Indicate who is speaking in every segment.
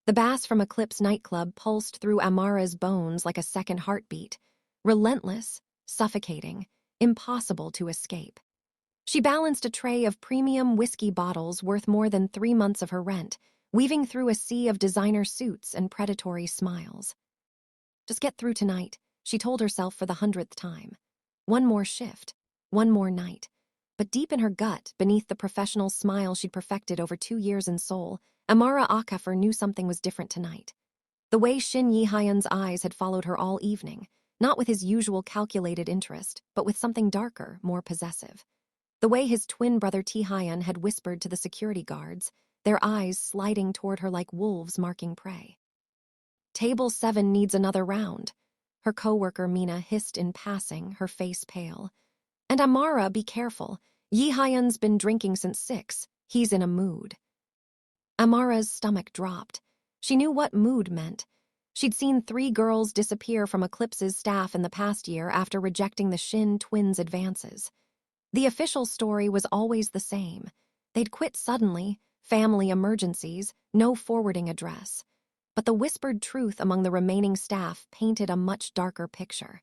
Speaker 1: The bass from Eclipse nightclub pulsed through Amara's bones like a second heartbeat, relentless, suffocating, impossible to escape. She balanced a tray of premium whiskey bottles worth more than 3 months of her rent, weaving through a sea of designer suits and predatory smiles. Just get through tonight, she told herself for the 100th time. One more shift, one more night. But deep in her gut, beneath the professional smile she'd perfected over 2 years in Seoul, Amara Okafor knew something was different tonight. The way Shin Yi-hyun's eyes had followed her all evening, not with his usual calculated interest, but with something darker, more possessive. The way his twin brother Tae-hyun had whispered to the security guards, their eyes sliding toward her like wolves marking prey. Table 7 needs another round, her co-worker Mina hissed in passing, her face pale. And Amara, be careful. Yi-hyun's been drinking since 6. He's in a mood. Amara's stomach dropped. She knew what mood meant. She'd seen 3 girls disappear from Eclipse's staff in the past year after rejecting the Shin twins' advances. The official story was always the same. They'd quit suddenly, family emergencies, no forwarding address. But the whispered truth among the remaining staff painted a much darker picture.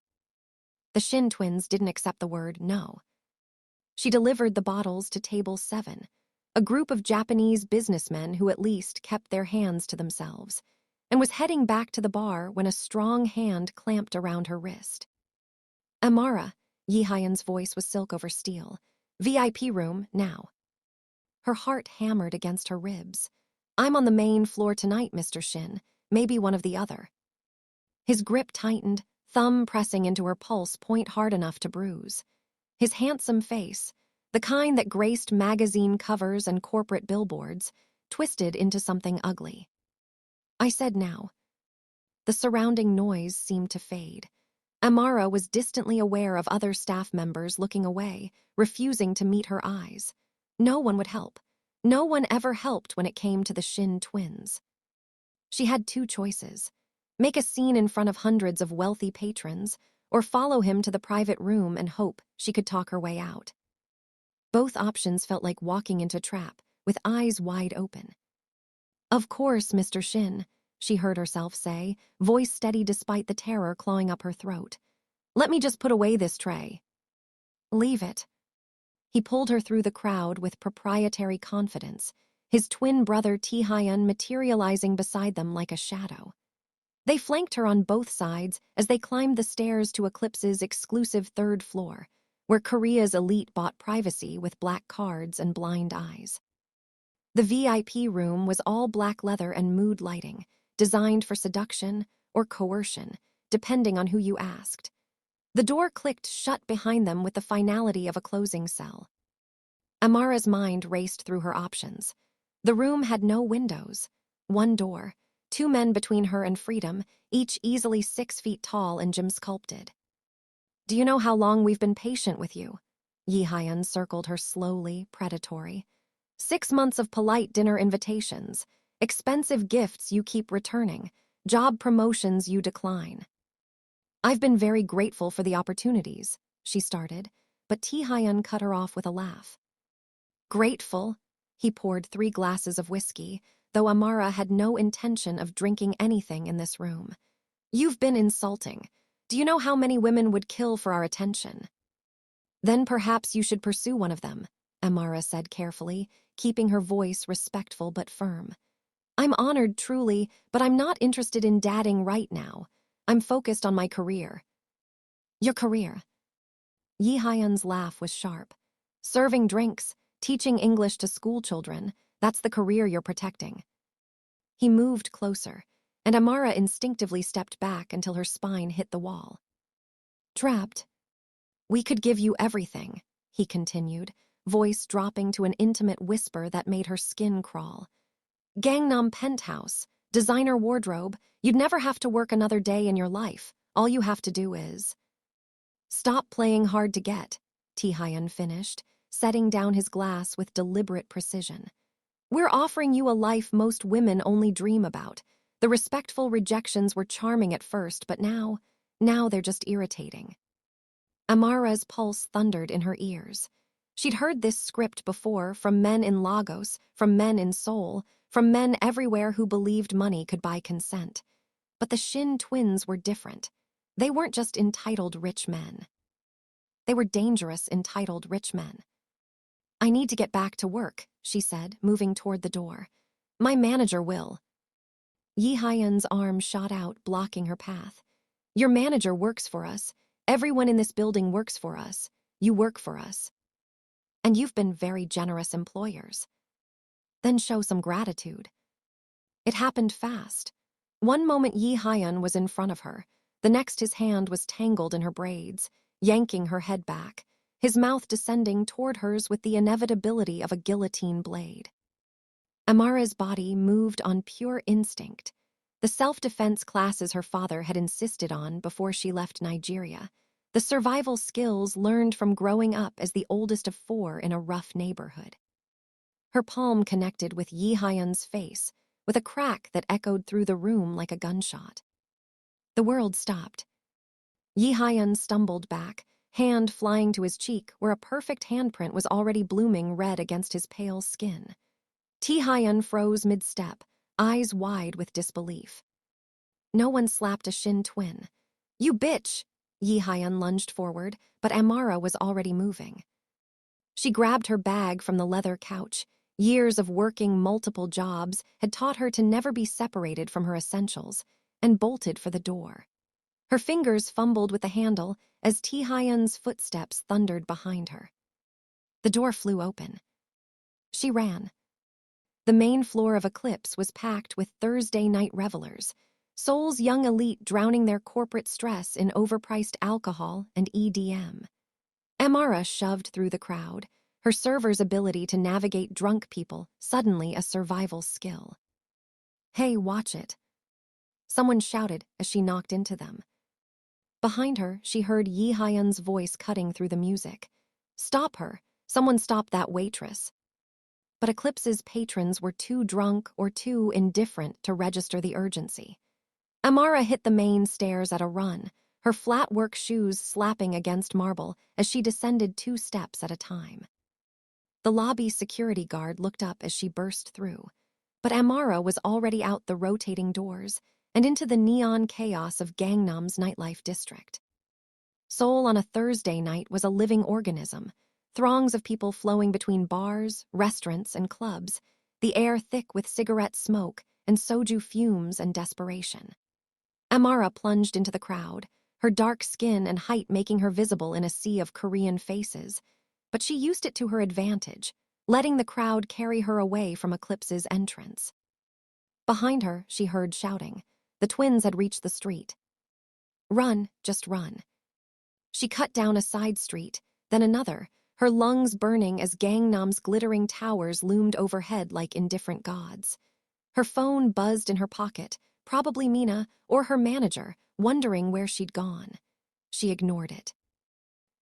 Speaker 1: The Shin twins didn't accept the word no. She delivered the bottles to Table 7, a group of Japanese businessmen who at least kept their hands to themselves, and was heading back to the bar when a strong hand clamped around her wrist. Amara, Yi-hyun's voice was silk over steel. VIP room, now. Her heart hammered against her ribs. I'm on the main floor tonight, Mr. Shin. Maybe one of the other. His grip tightened, thumb pressing into her pulse point hard enough to bruise. His handsome face, the kind that graced magazine covers and corporate billboards, twisted into something ugly. I said now. The surrounding noise seemed to fade. Amara was distantly aware of other staff members looking away, refusing to meet her eyes. No one would help. No one ever helped when it came to the Shin twins. She had 2 choices. Make a scene in front of hundreds of wealthy patrons, or follow him to the private room and hope she could talk her way out. Both options felt like walking into a trap, with eyes wide open. Of course, Mr. Shin, she heard herself say, voice steady despite the terror clawing up her throat. Let me just put away this tray. Leave it. He pulled her through the crowd with proprietary confidence, his twin brother Tae-hyun materializing beside them like a shadow. They flanked her on both sides as they climbed the stairs to Eclipse's exclusive 3rd floor, where Korea's elite bought privacy with black cards and blind eyes. The VIP room was all black leather and mood lighting, designed for seduction or coercion, depending on who you asked. The door clicked shut behind them with the finality of a closing cell. Amara's mind raced through her options. The room had no windows, 1 door, 2 men between her and freedom, each easily 6 feet tall and gym-sculpted. Do you know how long we've been patient with you? Yi-hyun circled her slowly, predatory. 6 months of polite dinner invitations, expensive gifts you keep returning, job promotions you decline. I've been very grateful for the opportunities, she started, but Tae-hyun cut her off with a laugh. Grateful? He poured 3 glasses of whiskey, though Amara had no intention of drinking anything in this room. You've been insulting. Do you know how many women would kill for our attention? Then perhaps you should pursue one of them, Amara said carefully, keeping her voice respectful but firm. I'm honored, truly, but I'm not interested in dating right now. I'm focused on my career. Your career? Yi-hyun's laugh was sharp. Serving drinks, teaching English to school children, that's the career you're protecting. He moved closer, and Amara instinctively stepped back until her spine hit the wall. Trapped? We could give you everything, he continued, voice dropping to an intimate whisper that made her skin crawl. Gangnam penthouse, designer wardrobe, you'd never have to work another day in your life. All you have to do is... Stop playing hard to get, Tae-hyun finished, setting down his glass with deliberate precision. We're offering you a life most women only dream about. The respectful rejections were charming at first, but now they're just irritating. Amara's pulse thundered in her ears. She'd heard this script before from men in Lagos, from men in Seoul, from men everywhere who believed money could buy consent. But the Shin twins were different. They weren't just entitled rich men. They were dangerous, entitled rich men. "I need to get back to work," she said, moving toward the door. "My manager will." Yi Hyun's arm shot out, blocking her path. "Your manager works for us. Everyone in this building works for us. You work for us. And you've been very generous employers. Then show some gratitude." It happened fast. One moment Yi Hyun was in front of her. The next his hand was tangled in her braids, yanking her head back, his mouth descending toward hers with the inevitability of a guillotine blade. Amara's body moved on pure instinct, the self-defense classes her father had insisted on before she left Nigeria, the survival skills learned from growing up as the oldest of 4 in a rough neighborhood. Her palm connected with Yi Hyun's face, with a crack that echoed through the room like a gunshot. The world stopped. Yi Hyun stumbled back, hand flying to his cheek where a perfect handprint was already blooming red against his pale skin. T. Hyun froze mid-step, eyes wide with disbelief. No one slapped a Shin twin. "You bitch!" Yi Hyun lunged forward, but Amara was already moving. She grabbed her bag from the leather couch. Years of working multiple jobs had taught her to never be separated from her essentials, and bolted for the door. Her fingers fumbled with the handle as T. Hyun's footsteps thundered behind her. The door flew open. She ran. The main floor of Eclipse was packed with Thursday night revelers, Seoul's young elite drowning their corporate stress in overpriced alcohol and EDM. Amara shoved through the crowd, her server's ability to navigate drunk people suddenly a survival skill. "Hey, watch it," someone shouted as she knocked into them. Behind her, she heard Yi Hyun's voice cutting through the music. "Stop her! Someone stop that waitress!" But Eclipse's patrons were too drunk or too indifferent to register the urgency. Amara hit the main stairs at a run, her flat work shoes slapping against marble as she descended 2 steps at a time. The lobby security guard looked up as she burst through, but Amara was already out the rotating doors and into the neon chaos of Gangnam's nightlife district. Seoul on a Thursday night was a living organism, throngs of people flowing between bars, restaurants, and clubs, the air thick with cigarette smoke and soju fumes and desperation. Amara plunged into the crowd, her dark skin and height making her visible in a sea of Korean faces, but she used it to her advantage, letting the crowd carry her away from Eclipse's entrance. Behind her, she heard shouting. The twins had reached the street. "Run, just run." She cut down a side street, then another, her lungs burning as Gangnam's glittering towers loomed overhead like indifferent gods. Her phone buzzed in her pocket, probably Mina or her manager, wondering where she'd gone. She ignored it.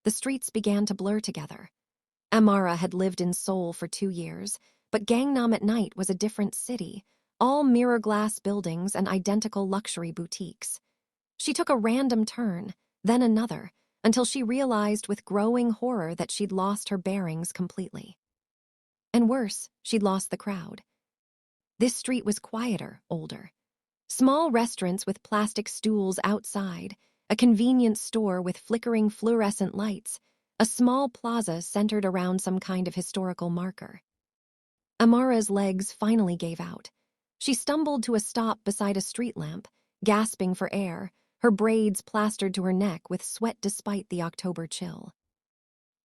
Speaker 1: The streets began to blur together. Amara had lived in Seoul for 2 years, but Gangnam at night was a different city, all mirror glass buildings and identical luxury boutiques. She took a random turn, then another, until she realized with growing horror that she'd lost her bearings completely. And worse, she'd lost the crowd. This street was quieter, older. Small restaurants with plastic stools outside, a convenience store with flickering fluorescent lights, a small plaza centered around some kind of historical marker. Amara's legs finally gave out. She stumbled to a stop beside a street lamp, gasping for air, her braids plastered to her neck with sweat despite the October chill.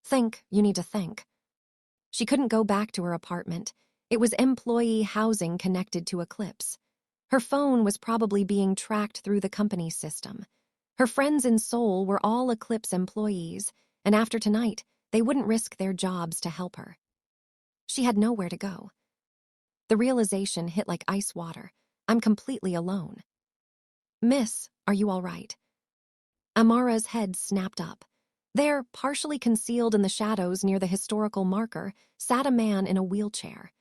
Speaker 1: "Think, you need to think." She couldn't go back to her apartment. It was employee housing connected to Eclipse. Her phone was probably being tracked through the company's system. Her friends in Seoul were all Eclipse employees, and after tonight, they wouldn't risk their jobs to help her. She had nowhere to go. The realization hit like ice water. I'm completely alone. "Miss, are you all right?" Amara's head snapped up. There, partially concealed in the shadows near the historical marker, sat a man in a wheelchair.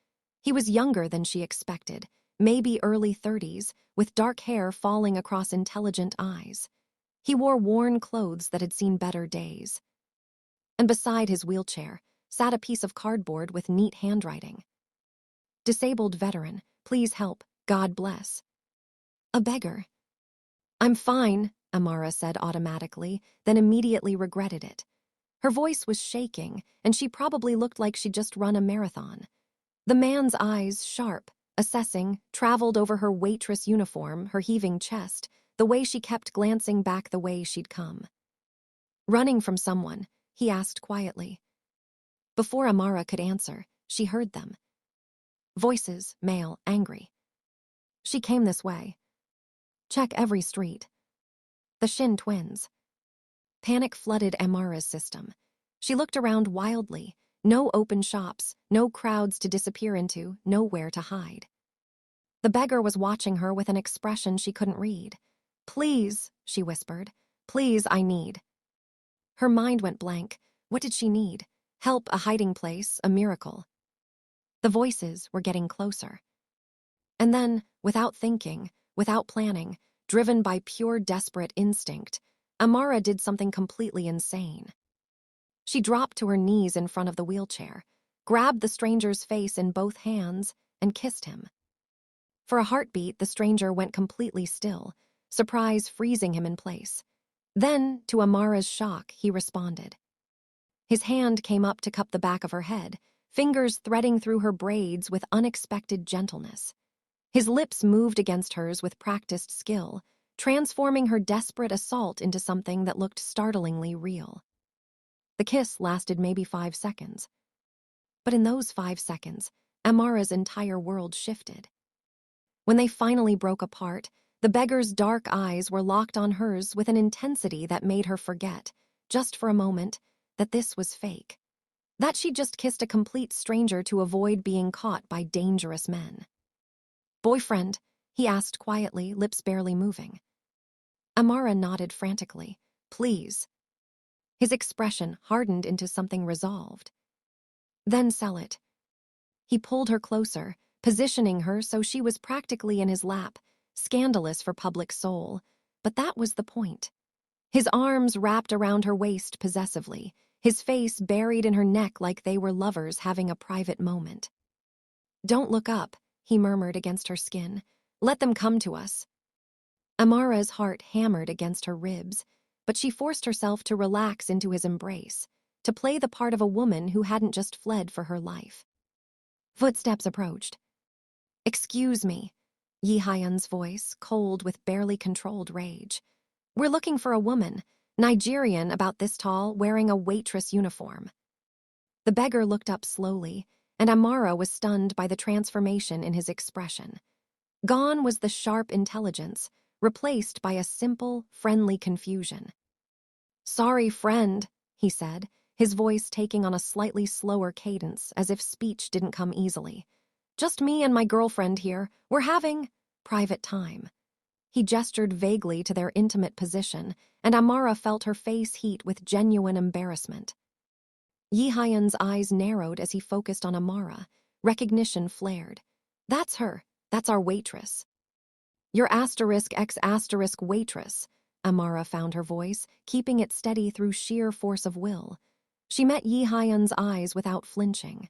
Speaker 1: He was younger than she expected, maybe early 30s, with dark hair falling across intelligent eyes. He wore worn clothes that had seen better days. And beside his wheelchair sat a piece of cardboard with neat handwriting. "Disabled veteran, Please help. God bless. A beggar. I'm fine, Amara said automatically, then immediately regretted it. Her voice was shaking, and she probably looked like she'd just run a marathon. The man's eyes, sharp, assessing, traveled over her waitress uniform, her heaving chest, the way she kept glancing back the way she'd come. Running from someone, he asked quietly. Before Amara could answer, she heard them. Voices, male, angry. She came this way. Check every street. The Shin twins. Panic flooded Amara's system. She looked around wildly. No open shops, no crowds to disappear into, nowhere to hide. The beggar was watching her with an expression she couldn't read. Please, she whispered. Please, I need. Her mind went blank. What did she need? Help, a hiding place, a miracle. The voices were getting closer. And then, without thinking, without planning, driven by pure desperate instinct, Amara did something completely insane. She dropped to her knees in front of the wheelchair, grabbed the stranger's face in both hands, and kissed him. For a heartbeat, the stranger went completely still, surprise freezing him in place. Then, to Amara's shock, he responded. His hand came up to cup the back of her head, fingers threading through her braids with unexpected gentleness. His lips moved against hers with practiced skill, transforming her desperate assault into something that looked startlingly real. The kiss lasted maybe 5 seconds. But in those 5 seconds, Amara's entire world shifted. When they finally broke apart, the beggar's dark eyes were locked on hers with an intensity that made her forget, just for a moment, that this was fake. That she'd just kissed a complete stranger to avoid being caught by dangerous men. Boyfriend? He asked quietly, lips barely moving. Amara nodded frantically. Please. His expression hardened into something resolved. Then sell it. He pulled her closer, positioning her so she was practically in his lap, scandalous for public Seoul, but that was the point. His arms wrapped around her waist possessively, his face buried in her neck like they were lovers having a private moment. Don't look up, he murmured against her skin. Let them come to us. Amara's heart hammered against her ribs, but she forced herself to relax into his embrace, to play the part of a woman who hadn't just fled for her life. Footsteps approached. Excuse me, Yi Hyun's voice, cold with barely controlled rage. We're looking for a woman, Nigerian about this tall, wearing a waitress uniform. The beggar looked up slowly, and Amara was stunned by the transformation in his expression. Gone was the sharp intelligence, replaced by a simple, friendly confusion. Sorry, friend, he said, his voice taking on a slightly slower cadence as if speech didn't come easily. Just me and my girlfriend here. We're having private time. He gestured vaguely to their intimate position, and Amara felt her face heat with genuine embarrassment. Yi Hyun's eyes narrowed as he focused on Amara. Recognition flared. That's her. That's our waitress. Your *X* waitress, Amara found her voice, keeping it steady through sheer force of will. She met Yi Hyun's eyes without flinching.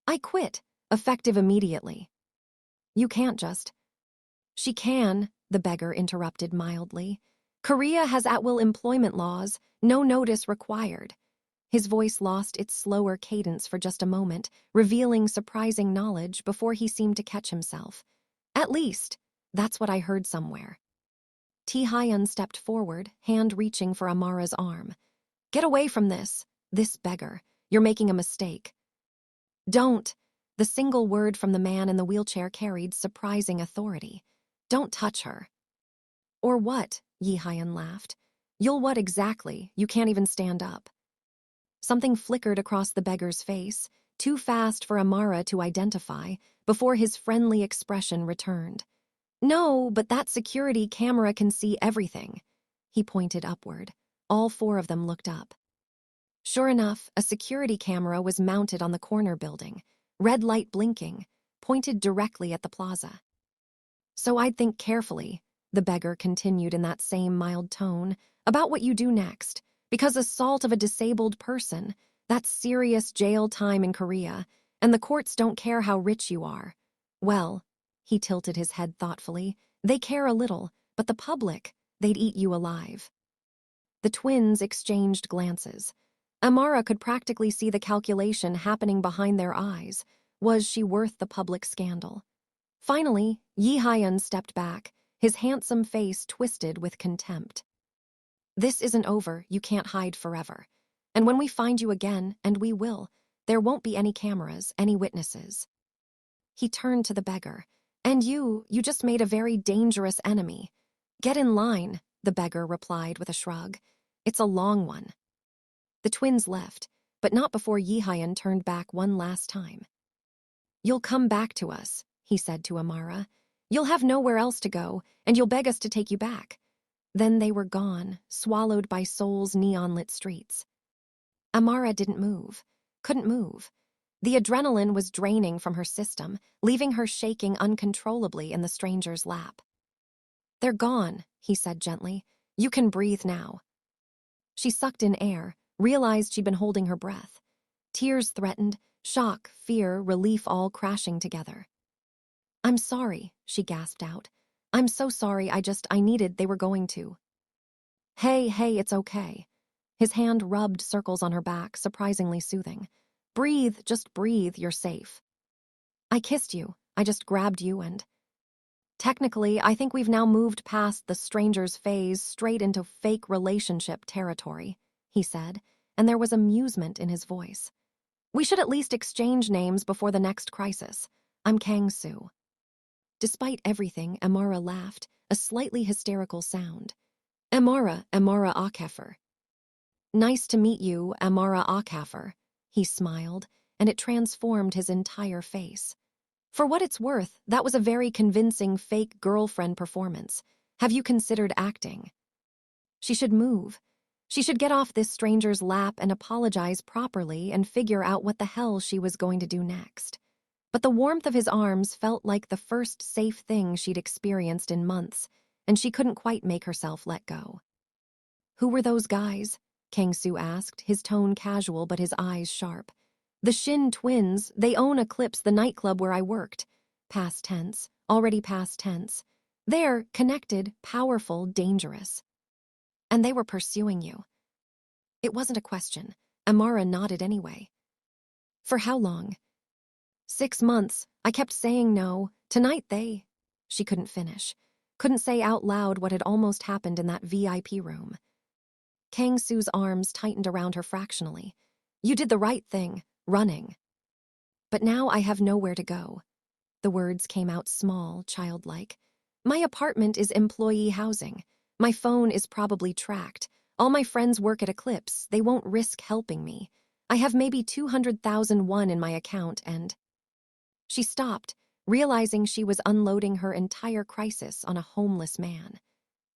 Speaker 1: I quit, effective immediately. You can't just. She can, the beggar interrupted mildly. Korea has at-will employment laws, no notice required. His voice lost its slower cadence for just a moment, revealing surprising knowledge before he seemed to catch himself. At least, that's what I heard somewhere. T. Hyun stepped forward, hand reaching for Amara's arm. Get away from this beggar. You're making a mistake. Don't. The single word from the man in the wheelchair carried surprising authority. Don't touch her. Or what? Yi Hyun laughed. You'll what exactly? You can't even stand up. Something flickered across the beggar's face, too fast for Amara to identify, before his friendly expression returned. No, but that security camera can see everything. He pointed upward. All 4 of them looked up. Sure enough, a security camera was mounted on the corner building, red light blinking, pointed directly at the plaza. So I'd think carefully, the beggar continued in that same mild tone, about what you do next, because assault of a disabled person, that's serious jail time in Korea, and the courts don't care how rich you are. Well, He tilted his head thoughtfully. They care a little, but the public, they'd eat you alive. The twins exchanged glances. Amara could practically see the calculation happening behind their eyes. Was she worth the public scandal? Finally, Yi Hyun stepped back, his handsome face twisted with contempt. This isn't over, you can't hide forever. And when we find you again, and we will, there won't be any cameras, any witnesses. He turned to the beggar. And you just made a very dangerous enemy. Get in line, the beggar replied with a shrug. It's a long one. The twins left, but not before Yi Hyun turned back one last time. You'll come back to us, he said to Amara. You'll have nowhere else to go, and you'll beg us to take you back. Then they were gone, swallowed by Seoul's neon-lit streets. Amara didn't move, couldn't move. The adrenaline was draining from her system, leaving her shaking uncontrollably in the stranger's lap. They're gone, he said gently. You can breathe now. She sucked in air, realized she'd been holding her breath. Tears threatened, shock, fear, relief all crashing together. I'm sorry, she gasped out. I'm so sorry, I needed they were going to. Hey, it's okay. His hand rubbed circles on her back, surprisingly soothing. Breathe, just breathe, you're safe. I kissed you, I just grabbed you and… Technically, I think we've now moved past the stranger's phase straight into fake relationship territory, he said, and there was amusement in his voice. We should at least exchange names before the next crisis. I'm Kang Soo. Despite everything, Amara laughed, a slightly hysterical sound. Amara Okafor. Nice to meet you, Amara Okafor. He smiled, and it transformed his entire face. For what it's worth, that was a very convincing fake girlfriend performance. Have you considered acting? She should move. She should get off this stranger's lap and apologize properly and figure out what the hell she was going to do next. But the warmth of his arms felt like the first safe thing she'd experienced in months, and she couldn't quite make herself let go. Who were those guys? Kang Soo asked, his tone casual but his eyes sharp. The Shin twins, they own Eclipse, the nightclub where I worked. Past tense, already past tense. They're connected, powerful, dangerous. And they were pursuing you. It wasn't a question. Amara nodded anyway. For how long? 6 months. I kept saying no. Tonight they… She couldn't finish. Couldn't say out loud what had almost happened in that VIP room. Kang Soo's arms tightened around her fractionally. You did the right thing, running. But now I have nowhere to go. The words came out small, childlike. My apartment is employee housing. My phone is probably tracked. All my friends work at Eclipse. They won't risk helping me. I have maybe 200,001 in my account and… She stopped, realizing she was unloading her entire crisis on a homeless man.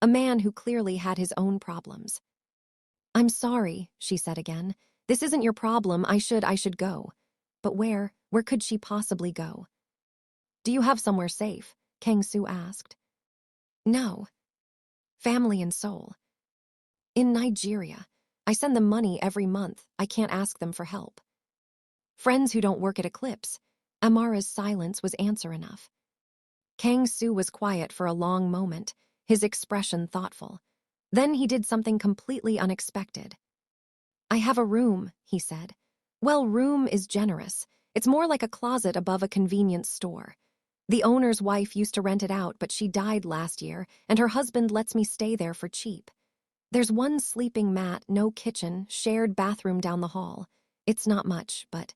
Speaker 1: A man who clearly had his own problems. I'm sorry, she said again. This isn't your problem. I should go. But where could she possibly go? Do you have somewhere safe? Kang Soo asked. No. Family in Seoul. In Nigeria. I send them money every month. I can't ask them for help. Friends who don't work at Eclipse. Amara's silence was answer enough. Kang Soo was quiet for a long moment, his expression thoughtful. Then he did something completely unexpected. I have a room, he said. Well, room is generous. It's more like a closet above a convenience store. The owner's wife used to rent it out, but she died last year, and her husband lets me stay there for cheap. There's one sleeping mat, no kitchen, shared bathroom down the hall. It's not much, but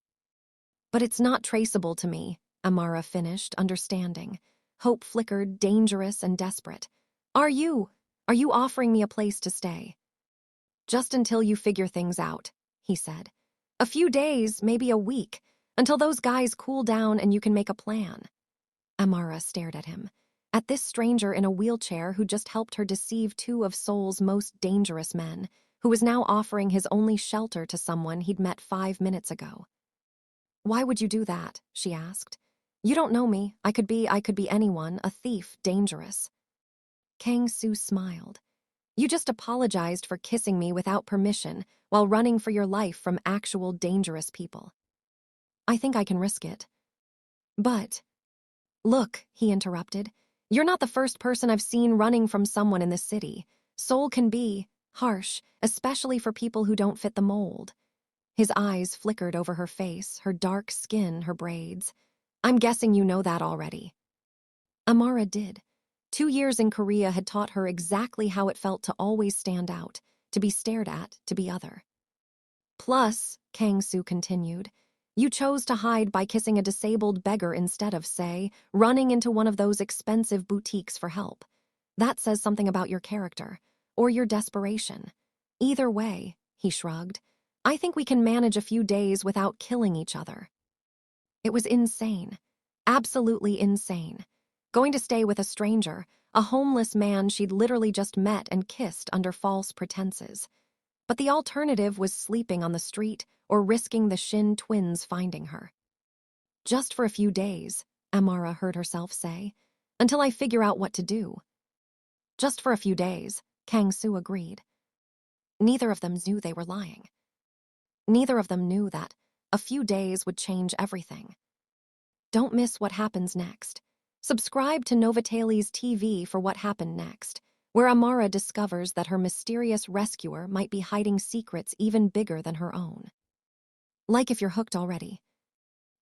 Speaker 1: it's not traceable to me, Amara finished, understanding. Hope flickered, dangerous and desperate. Are you offering me a place to stay? Just until you figure things out, he said. A few days, maybe a week, until those guys cool down and you can make a plan. Amara stared at him, at this stranger in a wheelchair who just helped her deceive 2 of Seoul's most dangerous men, who was now offering his only shelter to someone he'd met 5 minutes ago. Why would you do that? She asked. You don't know me. I could be anyone, a thief, dangerous. Kang Soo smiled. You just apologized for kissing me without permission while running for your life from actual dangerous people. I think I can risk it. But Look, he interrupted. You're not the first person I've seen running from someone in this city. Seoul can be harsh, especially for people who don't fit the mold. His eyes flickered over her face, her dark skin, her braids. I'm guessing you know that already. Amara did. 2 years in Korea had taught her exactly how it felt to always stand out, to be stared at, to be other. Plus, Kang Soo continued, you chose to hide by kissing a disabled beggar instead of, say, running into one of those expensive boutiques for help. That says something about your character, or your desperation. Either way, he shrugged, I think we can manage a few days without killing each other. It was insane. Absolutely insane. Going to stay with a stranger, a homeless man she'd literally just met and kissed under false pretenses. But the alternative was sleeping on the street or risking the Shin twins finding her. Just for a few days, Amara heard herself say, until I figure out what to do. Just for a few days, Kang Soo agreed. Neither of them knew they were lying. Neither of them knew that a few days would change everything. Don't miss what happens next. Subscribe to Novatelli's TV for what happened next, where Amara discovers that her mysterious rescuer might be hiding secrets even bigger than her own. Like if you're hooked already.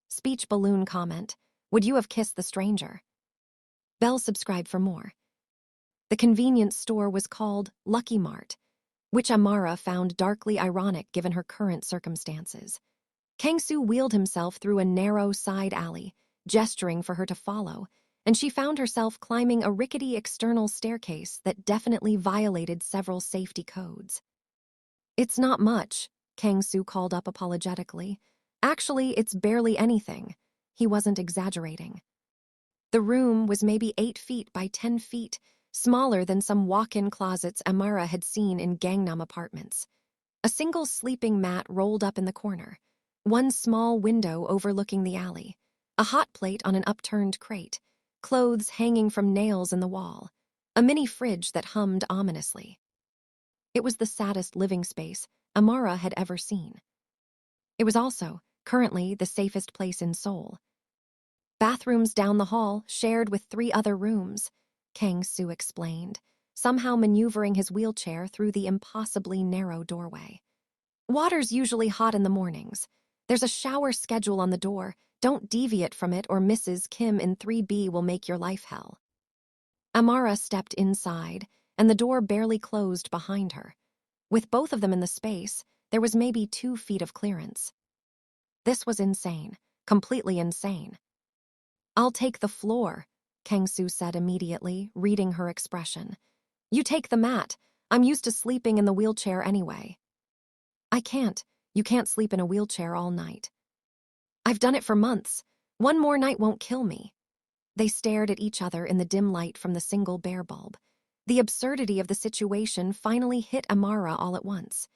Speaker 1: Speech balloon comment, would you have kissed the stranger? Bell subscribe for more. The convenience store was called Lucky Mart, which Amara found darkly ironic given her current circumstances. Kang Soo wheeled himself through a narrow side alley, gesturing for her to follow, and she found herself climbing a rickety external staircase that definitely violated several safety codes. It's not much, Kang Soo called up apologetically. Actually, it's barely anything. He wasn't exaggerating. The room was maybe 8 feet by 10 feet, smaller than some walk-in closets Amara had seen in Gangnam apartments. A single sleeping mat rolled up in the corner, one small window overlooking the alley, a hot plate on an upturned crate, clothes hanging from nails in the wall, a mini fridge that hummed ominously. It was the saddest living space Amara had ever seen. It was also, currently, the safest place in Seoul. Bathrooms down the hall, shared with 3 other rooms, Kang Soo explained, somehow maneuvering his wheelchair through the impossibly narrow doorway. Water's usually hot in the mornings. There's a shower schedule on the door. Don't deviate from it or Mrs. Kim in 3B will make your life hell. Amara stepped inside, and the door barely closed behind her. With both of them in the space, there was maybe 2 feet of clearance. This was insane, completely insane. I'll take the floor, Kang Soo said immediately, reading her expression. You take the mat. I'm used to sleeping in the wheelchair anyway. I can't. You can't sleep in a wheelchair all night. I've done it for months. One more night won't kill me. They stared at each other in the dim light from the single bare bulb. The absurdity of the situation finally hit Amara all at once.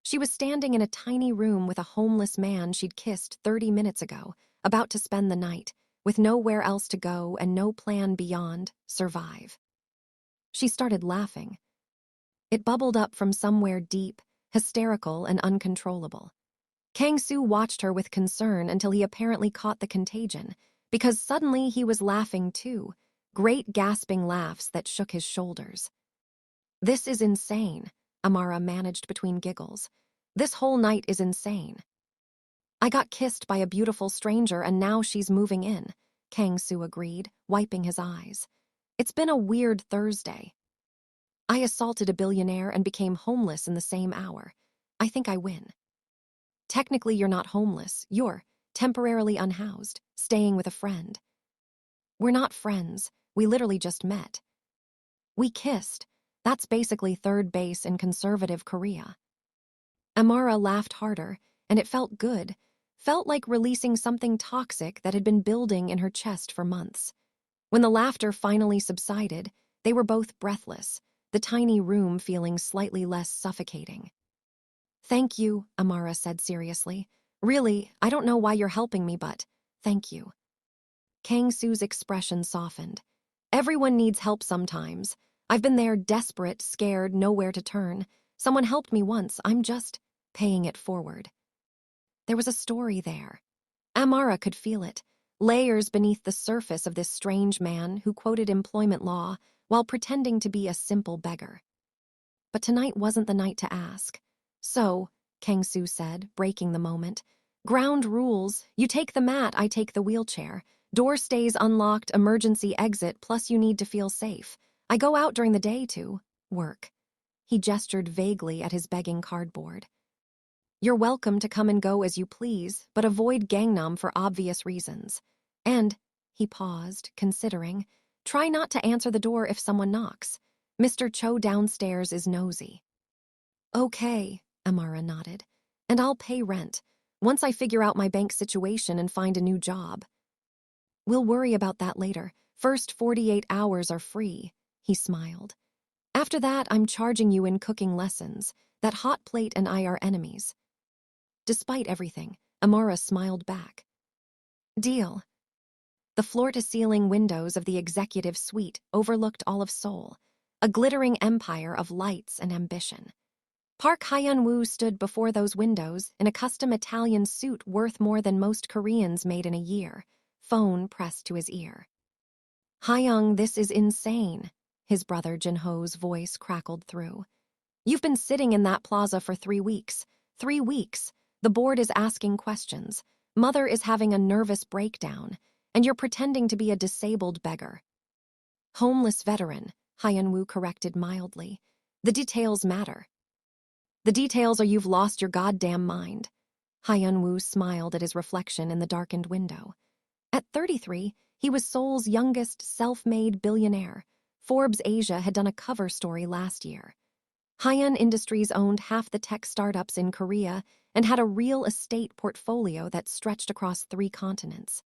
Speaker 1: She was standing in a tiny room with a homeless man she'd kissed 30 minutes ago, about to spend the night, with nowhere else to go and no plan beyond survive. She started laughing. It bubbled up from somewhere deep, hysterical and uncontrollable. Kang Soo watched her with concern until he apparently caught the contagion, because suddenly he was laughing too, great gasping laughs that shook his shoulders. This is insane, Amara managed between giggles. This whole night is insane. I got kissed by a beautiful stranger and now she's moving in, Kang Soo agreed, wiping his eyes. It's been a weird Thursday. I assaulted a billionaire and became homeless in the same hour. I think I win. Technically, you're not homeless. You're temporarily unhoused, staying with a friend. We're not friends. We literally just met. We kissed. That's basically third base in conservative Korea. Amara laughed harder, and it felt good. Felt like releasing something toxic that had been building in her chest for months. When the laughter finally subsided, they were both breathless, the tiny room feeling slightly less suffocating. Thank you, Amara said seriously. Really, I don't know why you're helping me, but thank you. Kang Soo's expression softened. Everyone needs help sometimes. I've been there desperate, scared, nowhere to turn. Someone helped me once. I'm just paying it forward. There was a story there. Amara could feel it, layers beneath the surface of this strange man who quoted employment law while pretending to be a simple beggar. But tonight wasn't the night to ask. So, Kang Soo said, breaking the moment, ground rules, you take the mat, I take the wheelchair. Door stays unlocked, emergency exit, plus you need to feel safe. I go out during the day to work. He gestured vaguely at his begging cardboard. You're welcome to come and go as you please, but avoid Gangnam for obvious reasons. And, he paused, considering, try not to answer the door if someone knocks. Mr. Cho downstairs is nosy. Okay, Amara nodded. And I'll pay rent, once I figure out my bank situation and find a new job. We'll worry about that later. First 48 hours are free, he smiled. After that, I'm charging you in cooking lessons. That hot plate and I are enemies. Despite everything, Amara smiled back. Deal. The floor-to-ceiling windows of the executive suite overlooked all of Seoul, a glittering empire of lights and ambition. Park Hyun-woo stood before those windows in a custom Italian suit worth more than most Koreans made in a year, phone pressed to his ear. Hyung, this is insane, his brother Jin-ho's voice crackled through. You've been sitting in that plaza for 3 weeks. 3 weeks. The board is asking questions. Mother is having a nervous breakdown, and you're pretending to be a disabled beggar. Homeless veteran, Hyun-woo corrected mildly. The details matter. The details are you've lost your goddamn mind. Hyun-woo smiled at his reflection in the darkened window. At 33, he was Seoul's youngest self-made billionaire. Forbes Asia had done a cover story last year. Hyun Industries owned half the tech startups in Korea and had a real estate portfolio that stretched across 3 continents.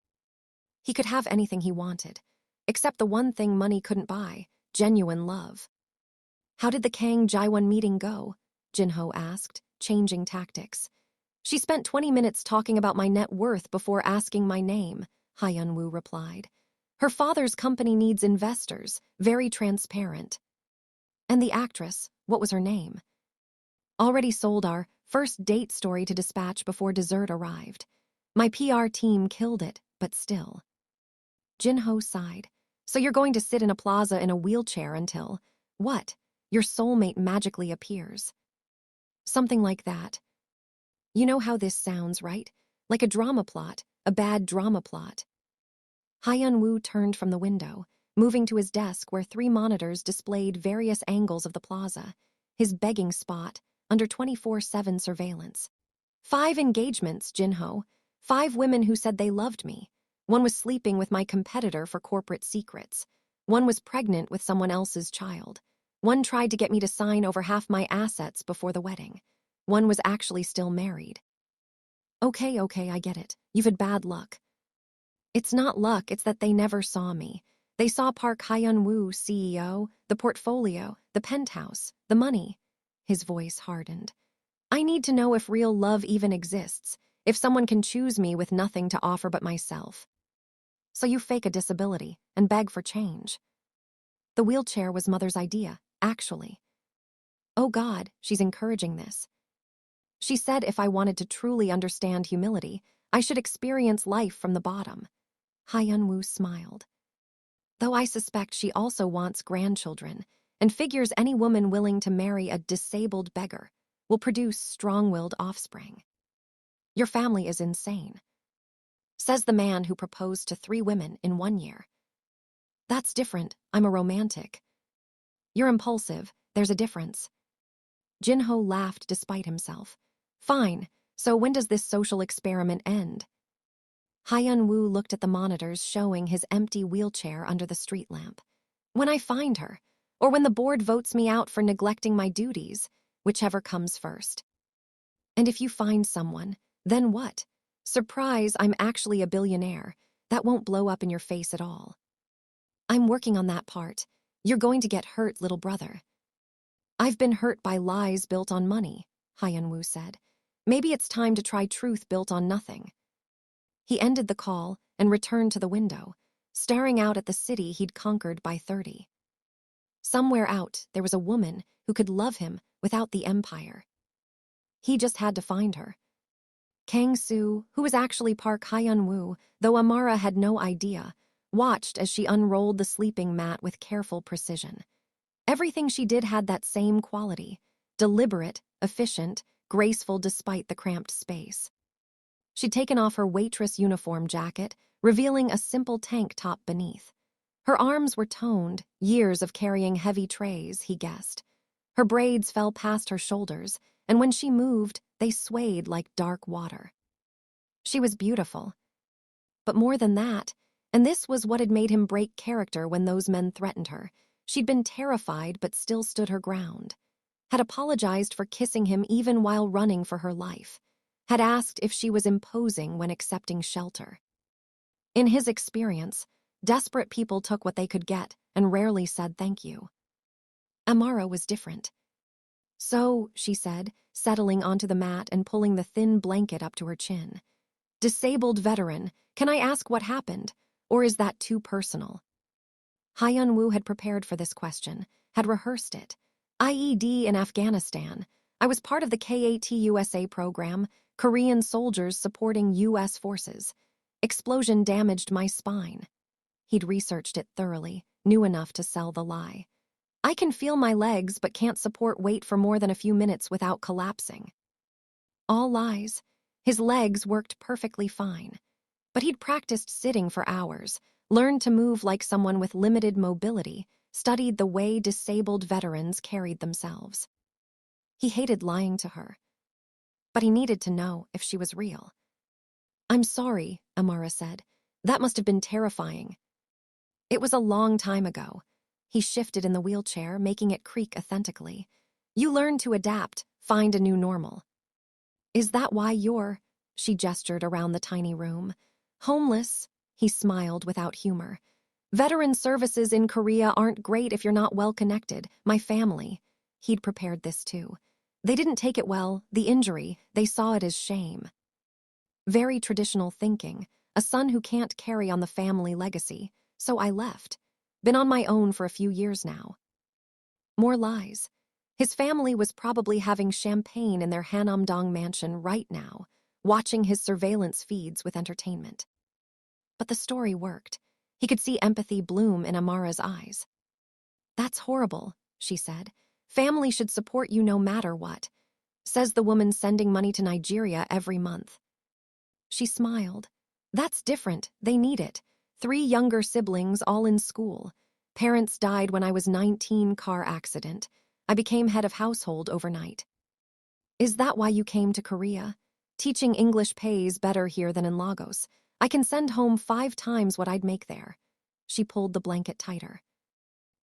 Speaker 1: He could have anything he wanted, except the one thing money couldn't buy, genuine love. How did the Kang Jaewon meeting go? Jin-ho asked, changing tactics. She spent 20 minutes talking about my net worth before asking my name, Hyun-woo replied. Her father's company needs investors, very transparent. And the actress, what was her name? Already sold our first date story to dispatch before dessert arrived. My PR team killed it, but still. Jin-ho sighed. So you're going to sit in a plaza in a wheelchair until, what? Your soulmate magically appears. Something like that. You know how this sounds, right? Like a drama plot, a bad drama plot. Hyun-woo turned from the window, moving to his desk where 3 monitors displayed various angles of the plaza, his begging spot, under 24/7 surveillance. 5 engagements, Jin-ho. 5 women who said they loved me. One was sleeping with my competitor for corporate secrets. One was pregnant with someone else's child. One tried to get me to sign over half my assets before the wedding. One was actually still married. Okay, I get it. You've had bad luck. It's not luck, it's that they never saw me. They saw Park Hyun-woo, CEO, the portfolio, the penthouse, the money. His voice hardened. I need to know if real love even exists, if someone can choose me with nothing to offer but myself. So you fake a disability and beg for change. The wheelchair was Mother's idea, actually. Oh God, she's encouraging this. She said if I wanted to truly understand humility, I should experience life from the bottom. Hyun-woo smiled. Though I suspect she also wants grandchildren, and figures any woman willing to marry a disabled beggar will produce strong-willed offspring. Your family is insane, says the man who proposed to 3 women in 1 year. That's different, I'm a romantic. You're impulsive, there's a difference. Jin-ho laughed despite himself. Fine, so when does this social experiment end? Hyun-woo looked at the monitors showing his empty wheelchair under the street lamp. When I find her, or when the board votes me out for neglecting my duties, whichever comes first. And if you find someone, then what? Surprise, I'm actually a billionaire. That won't blow up in your face at all. I'm working on that part. You're going to get hurt, little brother. I've been hurt by lies built on money, Hyun-woo said. Maybe it's time to try truth built on nothing. He ended the call and returned to the window, staring out at the city he'd conquered by 30. Somewhere out, there was a woman who could love him without the empire. He just had to find her. Kang Soo, who was actually Park Hyun-woo, though Amara had no idea, watched as she unrolled the sleeping mat with careful precision. Everything she did had that same quality: deliberate, efficient, graceful despite the cramped space. She'd taken off her waitress uniform jacket, revealing a simple tank top beneath. Her arms were toned, years of carrying heavy trays, he guessed. Her braids fell past her shoulders, and when she moved, they swayed like dark water. She was beautiful. But more than that, and this was what had made him break character when those men threatened her, she'd been terrified but still stood her ground. Had apologized for kissing him even while running for her life. Had asked if she was imposing when accepting shelter. In his experience, desperate people took what they could get and rarely said thank you. Amara was different. "So," she said, settling onto the mat and pulling the thin blanket up to her chin. "Disabled veteran, can I ask what happened? Or is that too personal?" Hyun-woo had prepared for this question, had rehearsed it. "IED in Afghanistan. I was part of the KAT-USA program, Korean soldiers supporting U.S. forces. Explosion damaged my spine." He'd researched it thoroughly, knew enough to sell the lie. "I can feel my legs but can't support weight for more than a few minutes without collapsing." All lies. His legs worked perfectly fine. But he'd practiced sitting for hours, learned to move like someone with limited mobility, studied the way disabled veterans carried themselves. He hated lying to her. But he needed to know if she was real. "I'm sorry," Amara said. "That must have been terrifying." "It was a long time ago." He shifted in the wheelchair, making it creak authentically. "You learn to adapt, find a new normal." "Is that why you're—" She gestured around the tiny room. "Homeless," he smiled without humor. "Veteran services in Korea aren't great if you're not well connected. My family." He'd prepared this too. "They didn't take it well, the injury. They saw it as shame." Very traditional thinking, a son who can't carry on the family legacy. "So I left. Been on my own for a few years now." More lies. His family was probably having champagne in their Hanamdong mansion right now, watching his surveillance feeds with entertainment. But the story worked. He could see empathy bloom in Amara's eyes. "That's horrible," she said. "Family should support you no matter what. Says the woman sending money to Nigeria every month." She smiled. "That's different. They need it. 3 younger siblings, all in school. Parents died when I was 19, car accident. I became head of household overnight." "Is that why you came to Korea? Teaching English pays better here than in Lagos. I can send home 5 times what I'd make there." She pulled the blanket tighter.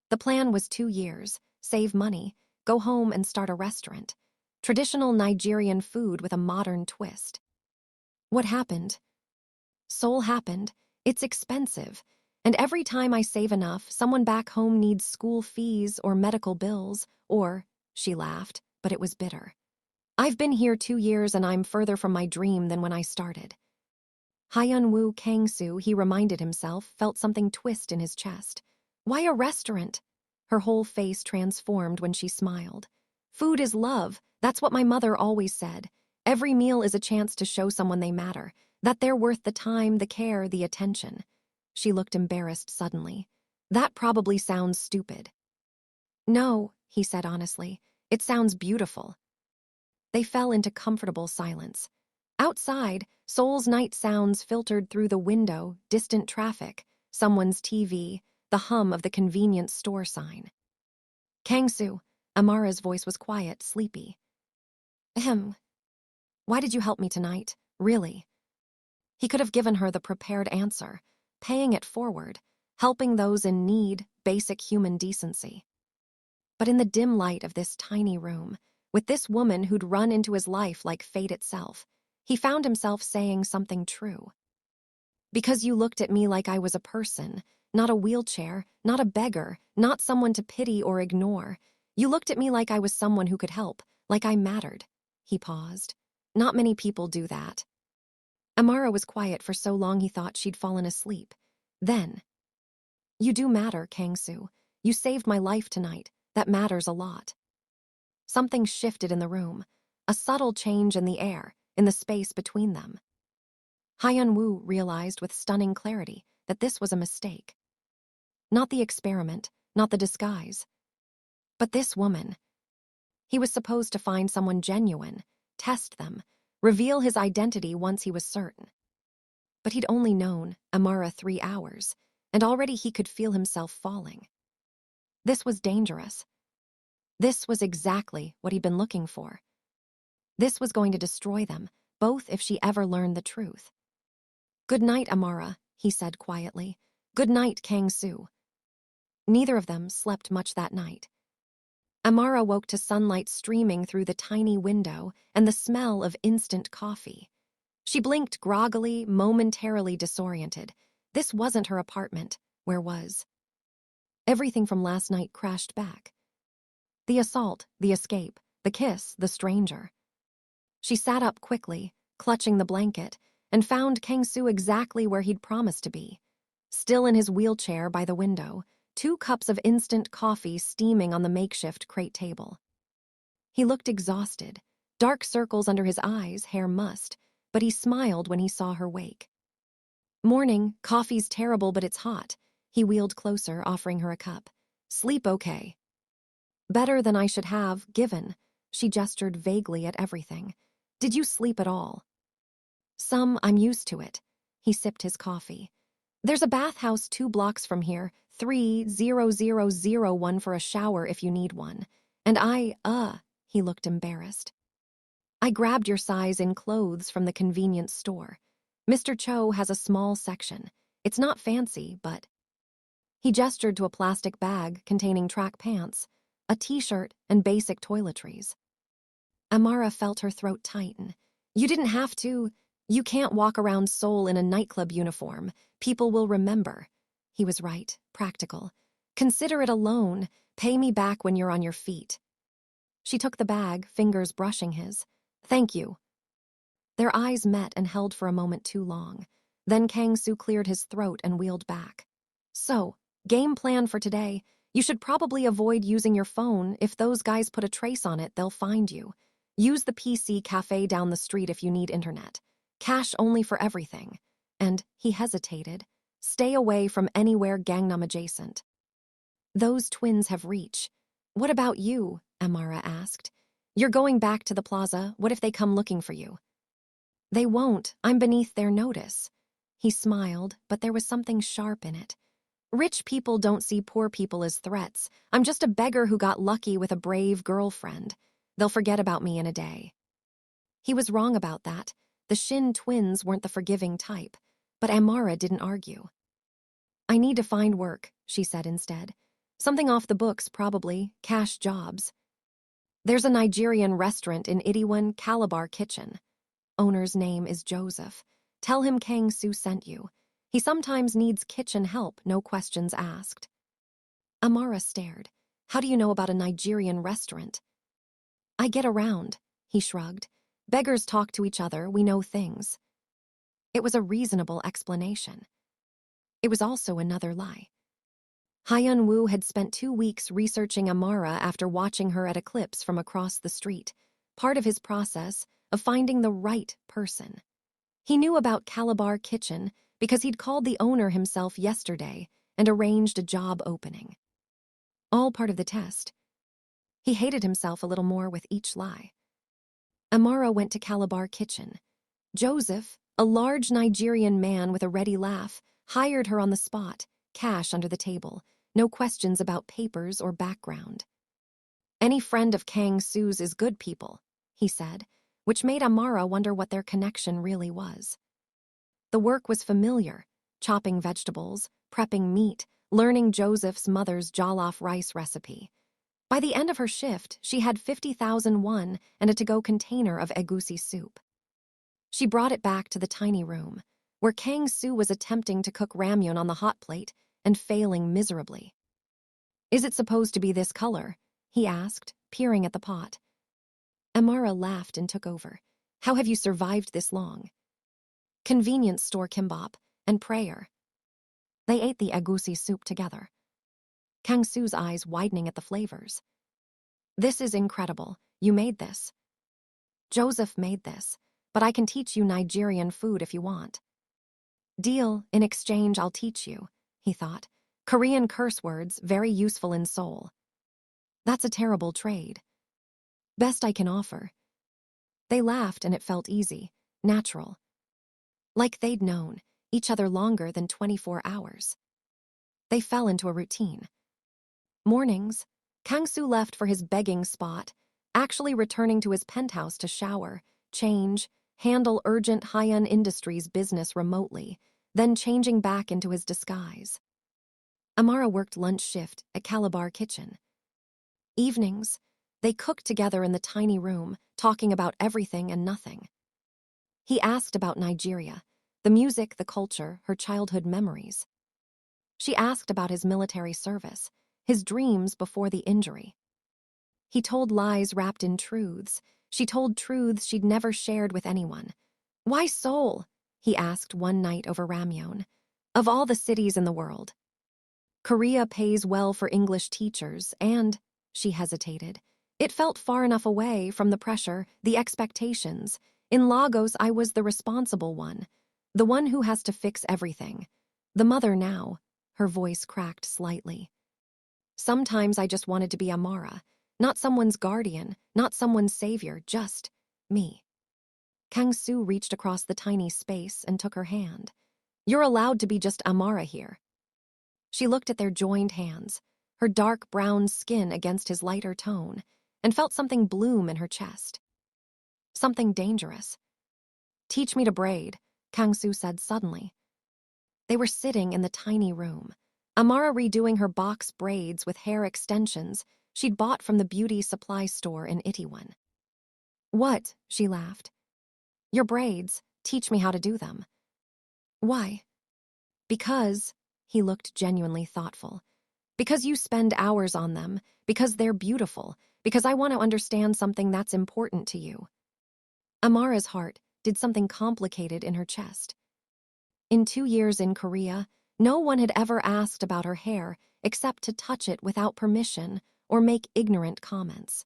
Speaker 1: The plan was 2 years, save money, go home and start a restaurant. Traditional Nigerian food with a modern twist. "What happened?" "Seoul happened. It's expensive. And every time I save enough, someone back home needs school fees or medical bills, or—" She laughed, but it was bitter. "I've been here 2 years and I'm further from my dream than when I started." Hyun-woo Kang Soo, he reminded himself, felt something twist in his chest. "Why a restaurant?" Her whole face transformed when she smiled. "Food is love. That's what my mother always said. Every meal is a chance to show someone they matter, that they're worth the time, the care, the attention." She looked embarrassed suddenly. "That probably sounds stupid." "No," he said honestly. "It sounds beautiful." They fell into comfortable silence. Outside, Seoul's night sounds filtered through the window, distant traffic, someone's TV, the hum of the convenience store sign. "Kang Soo," Amara's voice was quiet, sleepy. "Ahem. Why did you help me tonight? Really?" He could have given her the prepared answer, paying it forward, helping those in need, basic human decency. But in the dim light of this tiny room, with this woman who'd run into his life like fate itself, he found himself saying something true. "Because you looked at me like I was a person, not a wheelchair, not a beggar, not someone to pity or ignore. You looked at me like I was someone who could help, like I mattered." He paused. "Not many people do that." Amara was quiet for so long he thought she'd fallen asleep. Then, "You do matter, Kang Soo. You saved my life tonight. That matters a lot." Something shifted in the room. A subtle change in the air. in the space between them. Hyun-woo realized with stunning clarity that this was a mistake. Not the experiment, not the disguise, but this woman. He was supposed to find someone genuine, test them, reveal his identity once he was certain. But he'd only known Amara 3 hours, and already he could feel himself falling. This was dangerous. This was exactly what he'd been looking for. This was going to destroy them, both if she ever learned the truth. "Good night, Amara," he said quietly. "Good night, Kang Soo." Neither of them slept much that night. Amara woke to sunlight streaming through the tiny window and the smell of instant coffee. She blinked groggily, momentarily disoriented. This wasn't her apartment. Where was? Everything from last night crashed back. The assault, the escape, the kiss, the stranger. She sat up quickly, clutching the blanket, and found Kang Soo exactly where he'd promised to be. Still in his wheelchair by the window, 2 cups of instant coffee steaming on the makeshift crate table. He looked exhausted, dark circles under his eyes, hair mussed, but he smiled when he saw her wake. "Morning, coffee's terrible but it's hot." He wheeled closer, offering her a cup. "Sleep okay?" "Better than I should have, given." She gestured vaguely at everything. "Did you sleep at all?" "Some, I'm used to it." He sipped his coffee. "There's a bathhouse 2 blocks from here, 30001 for a shower if you need one. And he looked embarrassed. "I grabbed your size in clothes from the convenience store. Mr. Cho has a small section. It's not fancy, but..." He gestured to a plastic bag containing track pants, a t-shirt, and basic toiletries. Amara felt her throat tighten. "You didn't have to. You can't walk around Seoul in a nightclub uniform. People will remember." He was right, practical. "Consider it a loan. Pay me back when you're on your feet." She took the bag, fingers brushing his. "Thank you." Their eyes met and held for a moment too long. Then Kang Soo cleared his throat and wheeled back. "So, game plan for today. You should probably avoid using your phone. If those guys put a trace on it, they'll find you. Use the PC cafe down the street if you need internet. Cash only for everything." And he hesitated. "Stay away from anywhere Gangnam adjacent." "Those twins have reach." "What about you?" Amara asked. "You're going back to the plaza. What if they come looking for you?" "They won't. I'm beneath their notice." He smiled, but there was something sharp in it. "Rich people don't see poor people as threats. I'm just a beggar who got lucky with a brave girlfriend. They'll forget about me in a day." He was wrong about that. The Shin twins weren't the forgiving type, but Amara didn't argue. "I need to find work," she said instead. "Something off the books, probably. Cash jobs. There's a Nigerian restaurant in Itaewon, Calabar Kitchen. Owner's name is Joseph. Tell him Kang Soo sent you. He sometimes needs kitchen help, no questions asked." Amara stared. "How do you know about a Nigerian restaurant?" "I get around," he shrugged. "Beggars talk to each other, we know things." It was a reasonable explanation. It was also another lie. Hyun-woo had spent 2 weeks researching Amara after watching her at Eclipse from across the street, part of his process of finding the right person. He knew about Calabar Kitchen because he'd called the owner himself yesterday and arranged a job opening. All part of the test. He hated himself a little more with each lie. Amara went to Calabar Kitchen. Joseph, a large Nigerian man with a ready laugh, hired her on the spot, cash under the table, no questions about papers or background. "Any friend of Kang Soo's is good people," he said, which made Amara wonder what their connection really was. The work was familiar, chopping vegetables, prepping meat, learning Joseph's mother's jollof rice recipe. By the end of her shift, she had 50,000 won and a to-go container of egusi soup. She brought it back to the tiny room, where Kang Soo was attempting to cook ramyun on the hot plate and failing miserably. "Is it supposed to be this color?" he asked, peering at the pot. Amara laughed and took over. "How have you survived this long?" "Convenience store kimbap and prayer." They ate the egusi soup together. Kang Soo's eyes widening at the flavors. "This is incredible. You made this." "Joseph made this, but I can teach you Nigerian food if you want. Deal, in exchange I'll teach you, he thought. Korean curse words, very useful in Seoul. That's a terrible trade. Best I can offer. They laughed and it felt easy, natural. Like they'd known each other longer than 24 hours. They fell into a routine. Mornings, Kang Soo left for his begging spot, actually returning to his penthouse to shower, change, handle urgent high-end industries business remotely, then changing back into his disguise. Amara worked lunch shift at Calabar Kitchen. Evenings, they cooked together in the tiny room, talking about everything and nothing. He asked about Nigeria, the music, the culture, her childhood memories. She asked about his military service, his dreams before the injury. He told lies wrapped in truths. She told truths she'd never shared with anyone. Why Seoul? He asked one night over ramyeon. Of all the cities in the world. Korea pays well for English teachers and, she hesitated, it felt far enough away from the pressure, the expectations. In Lagos, I was the responsible one, the one who has to fix everything. The mother now, her voice cracked slightly. Sometimes I just wanted to be Amara, not someone's guardian, not someone's savior, just me. Kang Soo reached across the tiny space and took her hand. You're allowed to be just Amara here. She looked at their joined hands, her dark brown skin against his lighter tone, and felt something bloom in her chest. Something dangerous. Teach me to braid, Kang Soo said suddenly. They were sitting in the tiny room, Amara redoing her box braids with hair extensions she'd bought from the beauty supply store in Itaewon. What? She laughed. Your braids, teach me how to do them. Why? Because, he looked genuinely thoughtful. Because you spend hours on them, because they're beautiful, because I want to understand something that's important to you. Amara's heart did something complicated in her chest. In 2 years in Korea, no one had ever asked about her hair except to touch it without permission or make ignorant comments.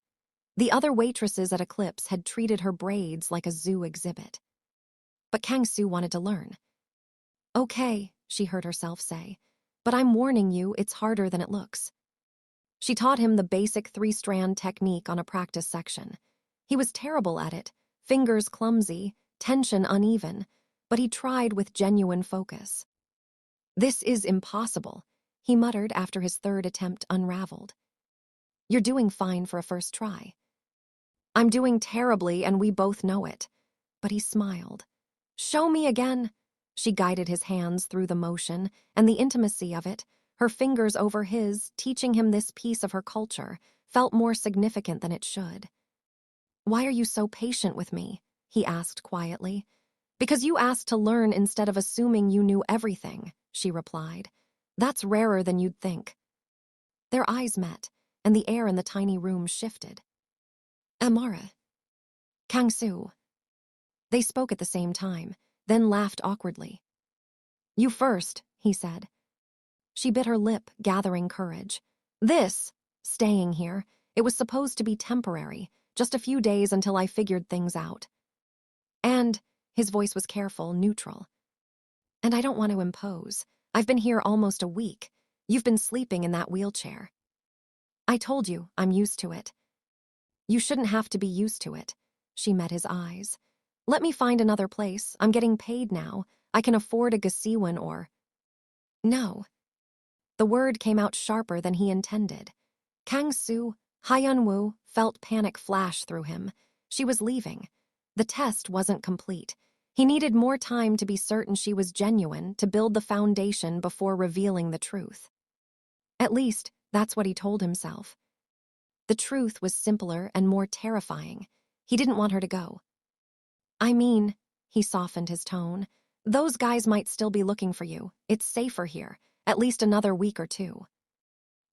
Speaker 1: The other waitresses at Eclipse had treated her braids like a zoo exhibit. But Kang Soo wanted to learn. Okay, she heard herself say, but I'm warning you, it's harder than it looks. She taught him the basic 3-strand technique on a practice section. He was terrible at it, fingers clumsy, tension uneven, but he tried with genuine focus. This is impossible, he muttered after his 3rd attempt unraveled. You're doing fine for a first try. I'm doing terribly and we both know it. But he smiled. Show me again. She guided his hands through the motion and the intimacy of it, her fingers over his, teaching him this piece of her culture, felt more significant than it should. Why are you so patient with me? He asked quietly. Because you asked to learn instead of assuming you knew everything, she replied. That's rarer than you'd think. Their eyes met, and the air in the tiny room shifted. Amara. Kang Soo. They spoke at the same time, then laughed awkwardly. You first, he said. She bit her lip, gathering courage. Staying here, it was supposed to be temporary, just a few days until I figured things out. And, his voice was careful, neutral. And I don't want to impose. I've been here almost a week. You've been sleeping in that wheelchair. I told you, I'm used to it. You shouldn't have to be used to it. She met his eyes. Let me find another place. I'm getting paid now. I can afford a gasiwan or... No. The word came out sharper than he intended. Kang Soo, Hyun-woo, felt panic flash through him. She was leaving. The test wasn't complete. He needed more time to be certain she was genuine, to build the foundation before revealing the truth. At least, that's what he told himself. The truth was simpler and more terrifying. He didn't want her to go. I mean, he softened his tone, those guys might still be looking for you. It's safer here, at least another week or 2.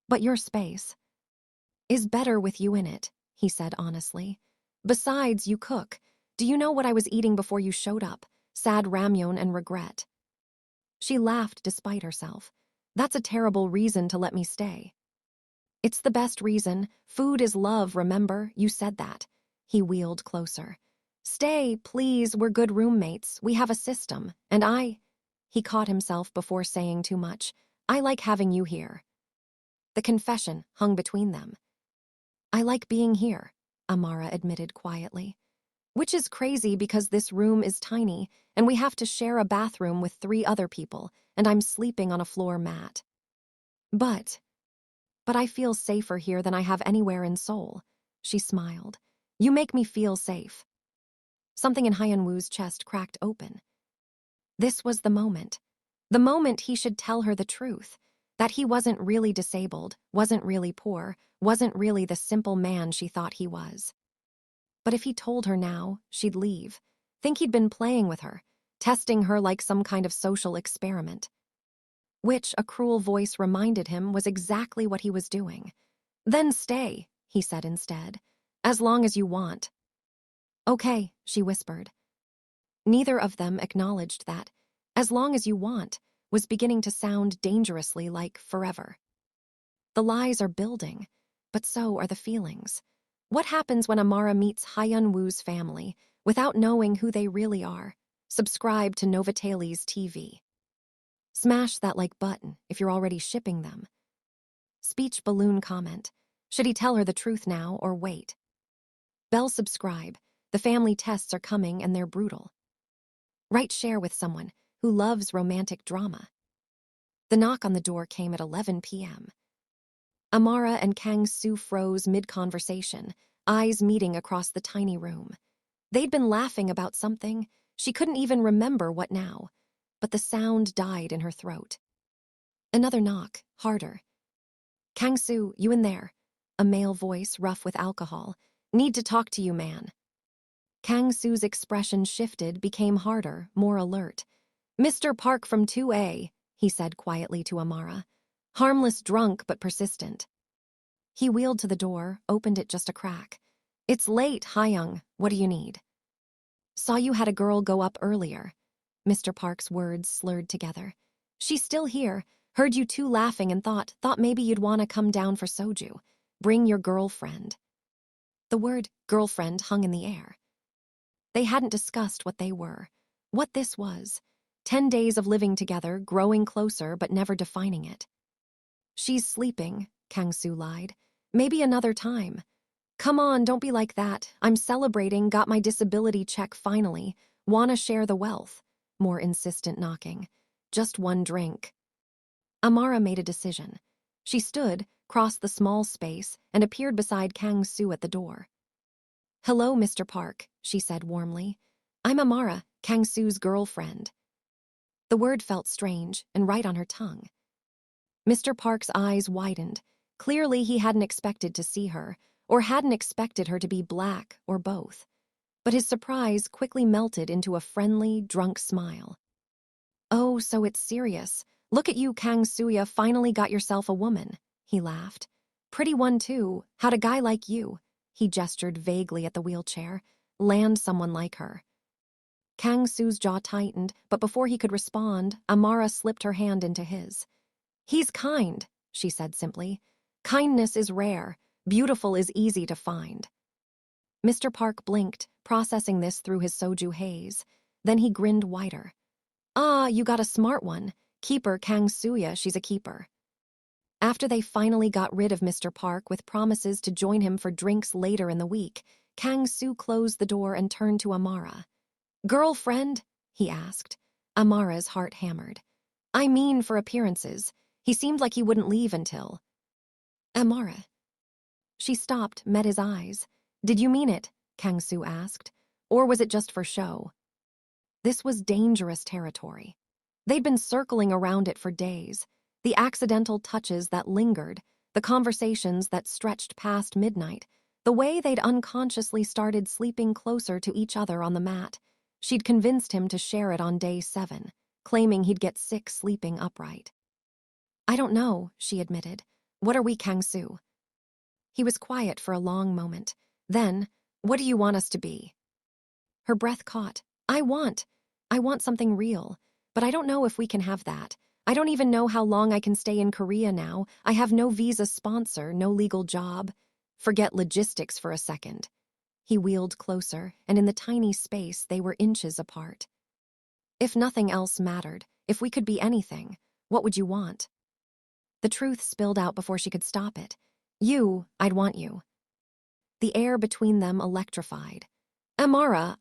Speaker 1: But your space is better with you in it, he said honestly. Besides, you cook. Do you know what I was eating before you showed up? Sad ramyeon and regret. She laughed despite herself. That's a terrible reason to let me stay. It's the best reason. Food is love, remember? You said that. He wheeled closer. Stay, please, we're good roommates. We have a system. And he caught himself before saying too much. I like having you here. The confession hung between them. I like being here, Amara admitted quietly. Which is crazy because this room is tiny, and we have to share a bathroom with 3 other people, and I'm sleeping on a floor mat. But I feel safer here than I have anywhere in Seoul, she smiled. You make me feel safe. Something in Hyun-woo's chest cracked open. This was the moment. The moment he should tell her the truth. That he wasn't really disabled, wasn't really poor, wasn't really the simple man she thought he was. But if he told her now, she'd leave. Think he'd been playing with her, testing her like some kind of social experiment. Which, a cruel voice reminded him, was exactly what he was doing. Then stay, he said instead. As long as you want. Okay, she whispered. Neither of them acknowledged that. As long as you want was beginning to sound dangerously like forever. The lies are building, but so are the feelings. What happens when Amara meets Hyun-woo's family without knowing who they really are? Subscribe to Novatelli's TV. Smash that like button if you're already shipping them. Speech balloon comment. Should he tell her the truth now or wait? Bell subscribe. The family tests are coming and they're brutal. Write share with someone who loves romantic drama. The knock on the door came at 11 p.m. Amara and Kang Soo froze mid-conversation, eyes meeting across the tiny room. They'd been laughing about something. She couldn't even remember what now, but the sound died in her throat. Another knock, harder. Kang Soo, you in there? A male voice, rough with alcohol. Need to talk to you, man. Kang Soo's expression shifted, became harder, more alert. Mr. Park from 2A, he said quietly to Amara. Harmless drunk but persistent. He wheeled to the door, opened it just a crack. It's late, Hyung. What do you need? Saw you had a girl go up earlier. Mr. Park's words slurred together. She's still here. Heard you two laughing and thought maybe you'd want to come down for soju. Bring your girlfriend. The word girlfriend hung in the air. They hadn't discussed what they were, what this was. 10 days of living together, growing closer but never defining it. She's sleeping, Kang Soo lied. Maybe another time. Come on, don't be like that. I'm celebrating, got my disability check finally. Wanna share the wealth. More insistent knocking. Just one drink. Amara made a decision. She stood, crossed the small space, and appeared beside Kang Soo at the door. Hello, Mr. Park, she said warmly. I'm Amara, Kang Soo's girlfriend. The word felt strange and right on her tongue. Mr. Park's eyes widened. Clearly he hadn't expected to see her, or hadn't expected her to be black, or both. But his surprise quickly melted into a friendly, drunk smile. Oh, so it's serious. Look at you, Kang Soo, finally got yourself a woman, he laughed. Pretty one, too. How'd a guy like you, he gestured vaguely at the wheelchair, land someone like her? Kang Soo's jaw tightened, but before he could respond, Amara slipped her hand into his. He's kind, she said simply. Kindness is rare. Beautiful is easy to find. Mr. Park blinked, processing this through his soju haze. Then he grinned wider. Ah, you got a smart one. Keeper Kang Soo, she's a keeper. After they finally got rid of Mr. Park with promises to join him for drinks later in the week, Kang Soo closed the door and turned to Amara. Girlfriend? He asked. Amara's heart hammered. I mean for appearances. He seemed like he wouldn't leave until... Amara. She stopped, met his eyes. Did you mean it? Kang Soo asked. Or was it just for show? This was dangerous territory. They'd been circling around it for days. The accidental touches that lingered, the conversations that stretched past midnight, the way they'd unconsciously started sleeping closer to each other on the mat. She'd convinced him to share it on day 7, claiming he'd get sick sleeping upright. I don't know, she admitted. What are we, Kang Soo? He was quiet for a long moment. Then, what do you want us to be? Her breath caught. I want something real, but I don't know if we can have that. I don't even know how long I can stay in Korea now. I have no visa sponsor, no legal job. Forget logistics for a second. He wheeled closer, and in the tiny space they were inches apart. If nothing else mattered, if we could be anything, what would you want? The truth spilled out before she could stop it. I'd want you. The air between them electrified. Amara,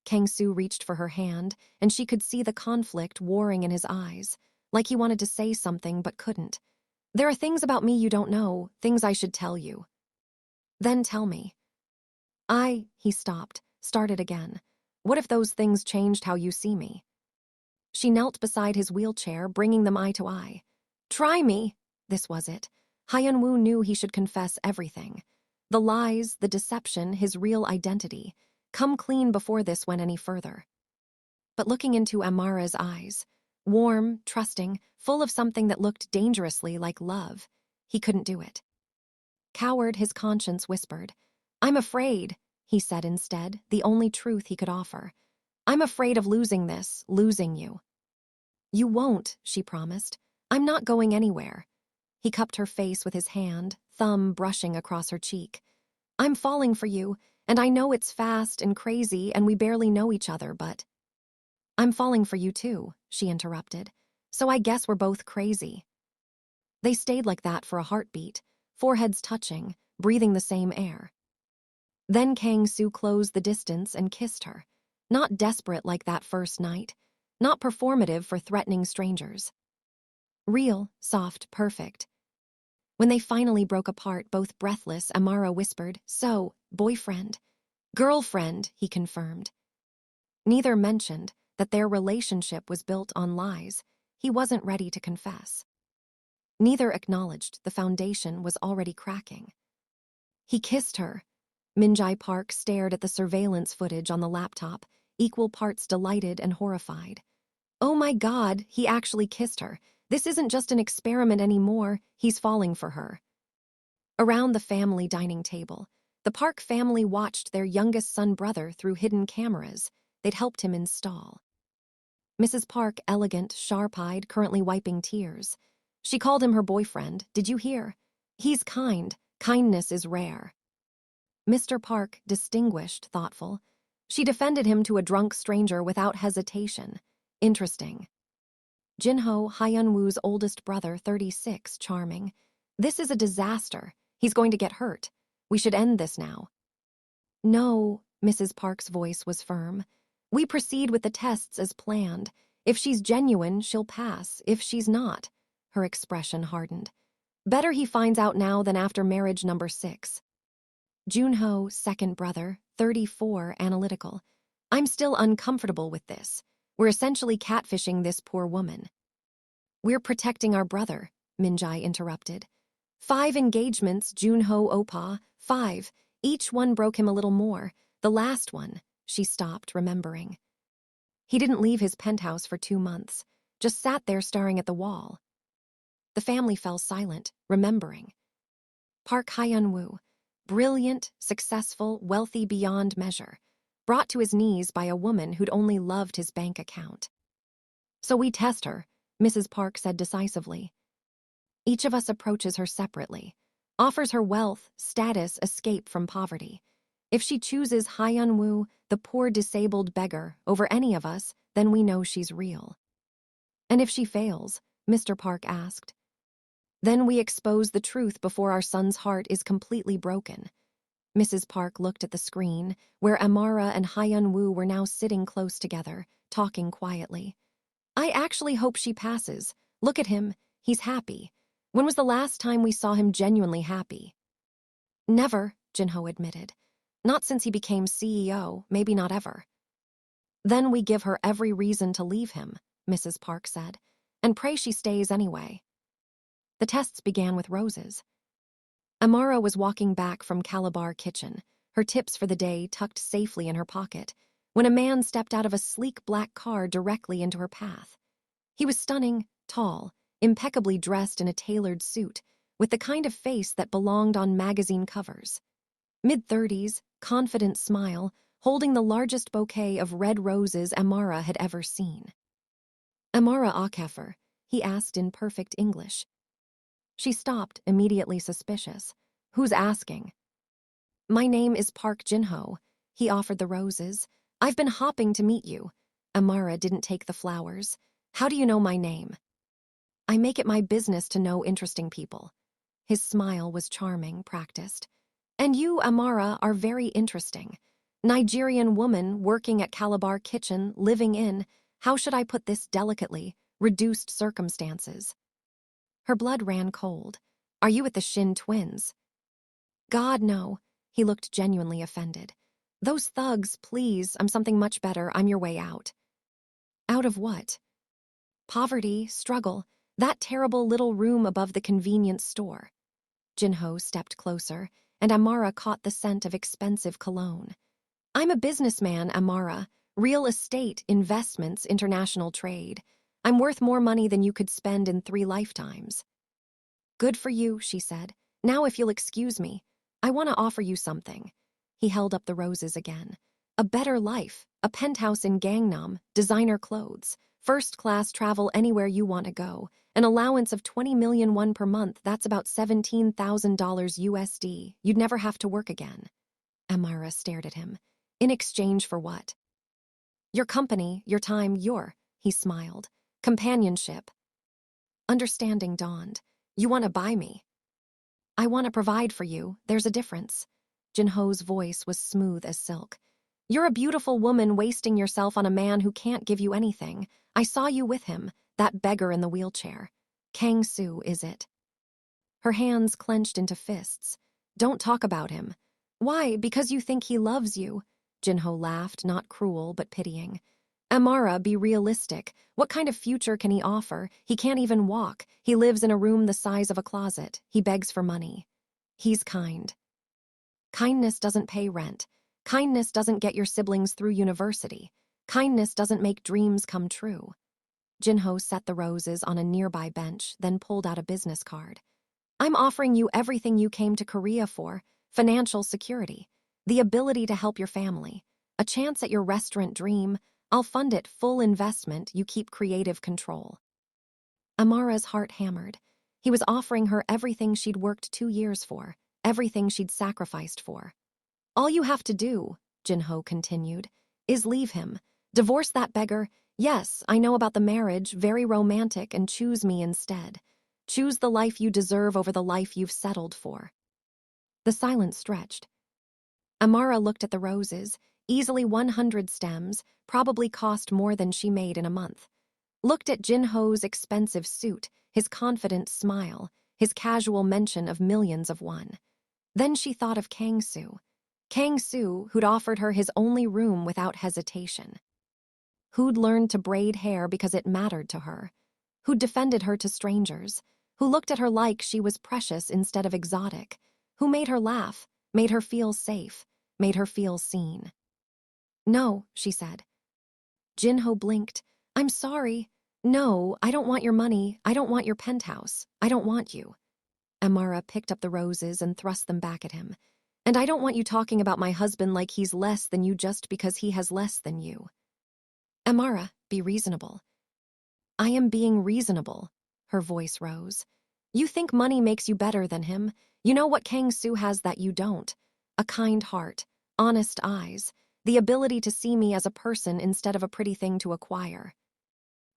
Speaker 1: Kang Soo reached for her hand, and she could see the conflict warring in his eyes, like he wanted to say something but couldn't. There are things about me you don't know, things I should tell you. Then tell me. He stopped, started again. What if those things changed how you see me? She knelt beside his wheelchair, bringing them eye to eye. Try me. This was it. Hyun-woo knew he should confess everything. The lies, the deception, his real identity. Come clean before this went any further. But looking into Amara's eyes, warm, trusting, full of something that looked dangerously like love, he couldn't do it. Coward, his conscience whispered. I'm afraid, he said instead, the only truth he could offer. I'm afraid of losing this, losing you. You won't, she promised. I'm not going anywhere. He cupped her face with his hand, thumb brushing across her cheek. I'm falling for you, and I know it's fast and crazy and we barely know each other, but… I'm falling for you too, she interrupted. So I guess we're both crazy. They stayed like that for a heartbeat, foreheads touching, breathing the same air. Then Kang Soo closed the distance and kissed her, not desperate like that first night, not performative for threatening strangers. Real, soft, perfect. When they finally broke apart, both breathless, Amara whispered, So, boyfriend. Girlfriend, he confirmed. Neither mentioned that their relationship was built on lies he wasn't ready to confess. Neither acknowledged the foundation was already cracking. He kissed her. Minjae Park stared at the surveillance footage on the laptop, equal parts delighted and horrified. Oh my God, he actually kissed her. This isn't just an experiment anymore, he's falling for her. Around the family dining table, the Park family watched their youngest son brother through hidden cameras they'd helped him install. Mrs. Park, elegant, sharp-eyed, currently wiping tears. She called him her boyfriend, did you hear? He's kind, kindness is rare. Mr. Park, distinguished, thoughtful. She defended him to a drunk stranger without hesitation. Interesting. Jinho, Hyun-woo's oldest brother, 36, charming. This is a disaster. He's going to get hurt. We should end this now. No, Mrs. Park's voice was firm. We proceed with the tests as planned. If she's genuine, she'll pass. If she's not, her expression hardened. Better he finds out now than after marriage number 6. Junho, second brother, 34, analytical. I'm still uncomfortable with this. We're essentially catfishing this poor woman. We're protecting our brother, Minjae interrupted. 5 engagements, Junho Oppa, 5. Each one broke him a little more. The last one, she stopped, remembering. He didn't leave his penthouse for 2 months, just sat there staring at the wall. The family fell silent, remembering. Park Hyun-woo, brilliant, successful, wealthy beyond measure, brought to his knees by a woman who'd only loved his bank account. So we test her, Mrs. Park said decisively. Each of us approaches her separately, offers her wealth, status, escape from poverty. If she chooses Hyun-woo, the poor disabled beggar, over any of us, then we know she's real. And if she fails, Mr. Park asked, then we expose the truth before our son's heart is completely broken. Mrs. Park looked at the screen, where Amara and Hyun-woo were now sitting close together, talking quietly. I actually hope she passes. Look at him. He's happy. When was the last time we saw him genuinely happy? Never, Jinho admitted. Not since he became CEO, maybe not ever. Then we give her every reason to leave him, Mrs. Park said, and pray she stays anyway. The tests began with roses. Amara was walking back from Calabar Kitchen, her tips for the day tucked safely in her pocket, when a man stepped out of a sleek black car directly into her path. He was stunning, tall, impeccably dressed in a tailored suit, with the kind of face that belonged on magazine covers. Mid-30s, confident smile, holding the largest bouquet of red roses Amara had ever seen. Amara Okafor, he asked in perfect English. She stopped, immediately suspicious. Who's asking? My name is Park Jin-ho. He offered the roses. I've been hopping to meet you. Amara didn't take the flowers. How do you know my name? I make it my business to know interesting people. His smile was charming, practiced. And you, Amara, are very interesting. Nigerian woman working at Calabar Kitchen, living in, how should I put this delicately, reduced circumstances. Her blood ran cold. Are you with the Shin twins? God, no. He looked genuinely offended. Those thugs, please, I'm something much better, I'm your way out. Out of what? Poverty, struggle, that terrible little room above the convenience store. Jin-ho stepped closer, and Amara caught the scent of expensive cologne. I'm a businessman, Amara. Real estate, investments, international trade. I'm worth more money than you could spend in 3 lifetimes. Good for you, she said. Now if you'll excuse me, I want to offer you something. He held up the roses again. A better life, a penthouse in Gangnam, designer clothes, first-class travel anywhere you want to go, an allowance of 20 million won per month, that's about $17,000 USD. You'd never have to work again. Amara stared at him. In exchange for what? Your company, your time, he smiled. Companionship. Understanding dawned. You want to buy me? I want to provide for you, there's a difference. Jin-ho's voice was smooth as silk. You're a beautiful woman wasting yourself on a man who can't give you anything. I saw you with him, that beggar in the wheelchair. Kang Soo, is it? Her hands clenched into fists. Don't talk about him. Why, because you think he loves you? Jin-ho laughed, not cruel, but pitying. Amara, be realistic. What kind of future can he offer? He can't even walk. He lives in a room the size of a closet. He begs for money. He's kind. Kindness doesn't pay rent. Kindness doesn't get your siblings through university. Kindness doesn't make dreams come true. Jin-ho set the roses on a nearby bench, then pulled out a business card. I'm offering you everything you came to Korea for. Financial security. The ability to help your family. A chance at your restaurant dream. I'll fund it, full investment, you keep creative control. Amara's heart hammered. He was offering her everything she'd worked 2 years for, everything she'd sacrificed for. All you have to do, Jin-ho continued, is leave him. Divorce that beggar. Yes, I know about the marriage, very romantic, and choose me instead. Choose the life you deserve over the life you've settled for. The silence stretched. Amara looked at the roses, easily 100 stems, probably cost more than she made in a month. Looked at Jin-ho's expensive suit, his confident smile, his casual mention of millions of won. Then she thought of Kang Soo. Kang Soo, who'd offered her his only room without hesitation. Who'd learned to braid hair because it mattered to her. Who'd defended her to strangers. Who looked at her like she was precious instead of exotic. Who made her laugh, made her feel safe, made her feel seen. No, she said. Jin-ho blinked. I'm sorry. No, I don't want your money. I don't want your penthouse. I don't want you. Amara picked up the roses and thrust them back at him. And I don't want you talking about my husband like he's less than you just because he has less than you. Amara, be reasonable. I am being reasonable. Her voice rose. You think money makes you better than him. You know what Kang Soo has that you don't. A kind heart, honest eyes, the ability to see me as a person instead of a pretty thing to acquire.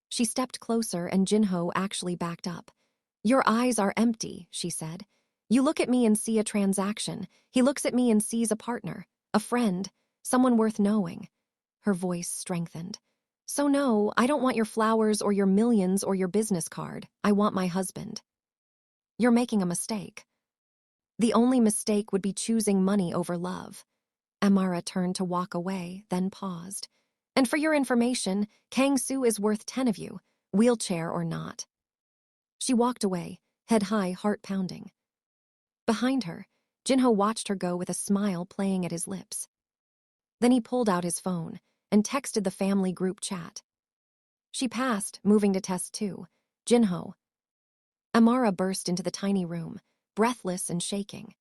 Speaker 1: She stepped closer and Jin-ho actually backed up. Your eyes are empty, she said. You look at me and see a transaction. He looks at me and sees a partner, a friend, someone worth knowing. Her voice strengthened. So no, I don't want your flowers or your millions or your business card. I want my husband. You're making a mistake. The only mistake would be choosing money over love. Amara turned to walk away, then paused. And for your information, Kang Soo is worth 10 of you, wheelchair or not. She walked away, head high, heart pounding. Behind her, Jin-ho watched her go with a smile playing at his lips. Then he pulled out his phone and texted the family group chat. She passed, moving to test 2. Jin-ho. Amara burst into the tiny room, breathless and shaking.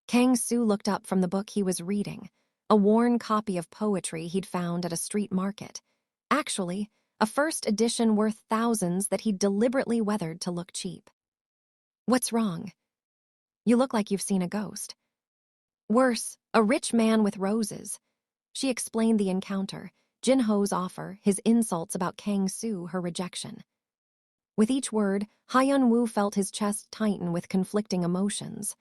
Speaker 1: Kang Soo looked up from the book he was reading, a worn copy of poetry he'd found at a street market. Actually, a first edition worth thousands that he'd deliberately weathered to look cheap. What's wrong? You look like you've seen a ghost. Worse, a rich man with roses. She explained the encounter, Jin-ho's offer, his insults about Kang Soo, her rejection. With each word, Hyun-woo felt his chest tighten with conflicting emotions.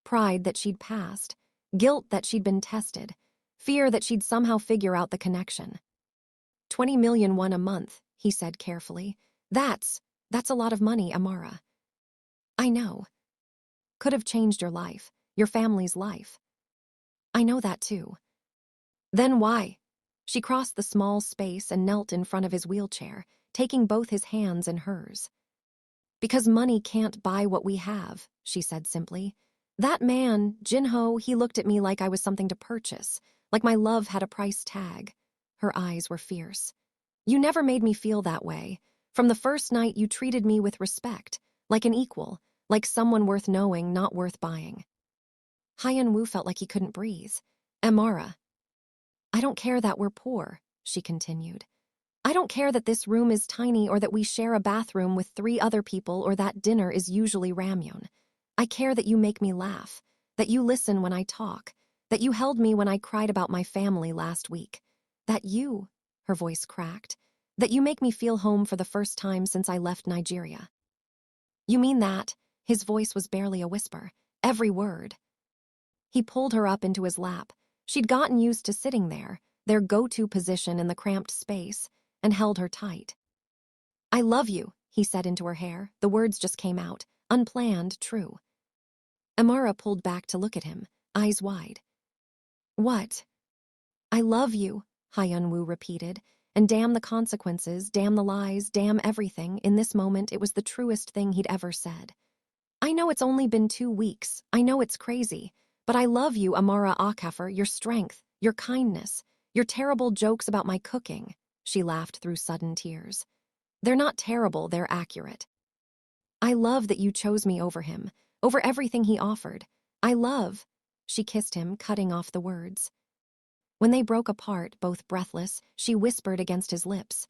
Speaker 1: Pride that she'd passed, guilt that she'd been tested, fear that she'd somehow figure out the connection. 20 million won a month, he said carefully. That's a lot of money, Amara. I know. Could have changed your life, your family's life. I know that too. Then why? She crossed the small space and knelt in front of his wheelchair, taking both his hands in hers. Because money can't buy what we have, she said simply. That man, Jin-ho, he looked at me like I was something to purchase, like my love had a price tag. Her eyes were fierce. You never made me feel that way. From the first night you treated me with respect, like an equal, like someone worth knowing, not worth buying. Hyun-woo felt like he couldn't breathe. Amara. I don't care that we're poor, she continued. I don't care that this room is tiny or that we share a bathroom with 3 other people or that dinner is usually ramyun. I care that you make me laugh, that you listen when I talk, that you held me when I cried about my family last week, that you, her voice cracked, that you make me feel home for the first time since I left Nigeria. You mean that? His voice was barely a whisper, every word. He pulled her up into his lap. She'd gotten used to sitting there, their go-to position in the cramped space, and held her tight. I love you, he said into her hair. The words just came out, unplanned, true. Amara pulled back to look at him, eyes wide. What? I love you, Hyun-woo repeated, and damn the consequences, damn the lies, damn everything. In this moment, it was the truest thing he'd ever said. I know it's only been 2 weeks. I know it's crazy. But I love you, Amara Okafor, your strength, your kindness, your terrible jokes about my cooking. She laughed through sudden tears. They're not terrible, they're accurate. I love that you chose me over him, over everything he offered. I love. She kissed him, cutting off the words. When they broke apart, both breathless, she whispered against his lips.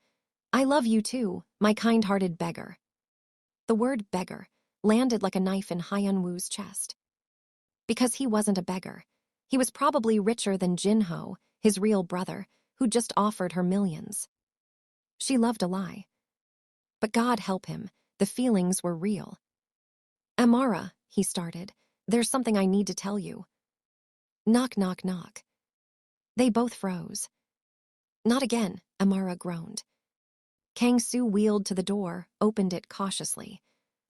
Speaker 1: I love you too, my kind-hearted beggar. The word beggar landed like a knife in Hyun-woo's chest. Because he wasn't a beggar. He was probably richer than Jin-ho, his real brother, who'd just offered her millions. She loved a lie. But God help him, the feelings were real. Amara, he started, there's something I need to tell you. Knock, knock, knock. They both froze. Not again, Amara groaned. Kang Soo wheeled to the door, opened it cautiously.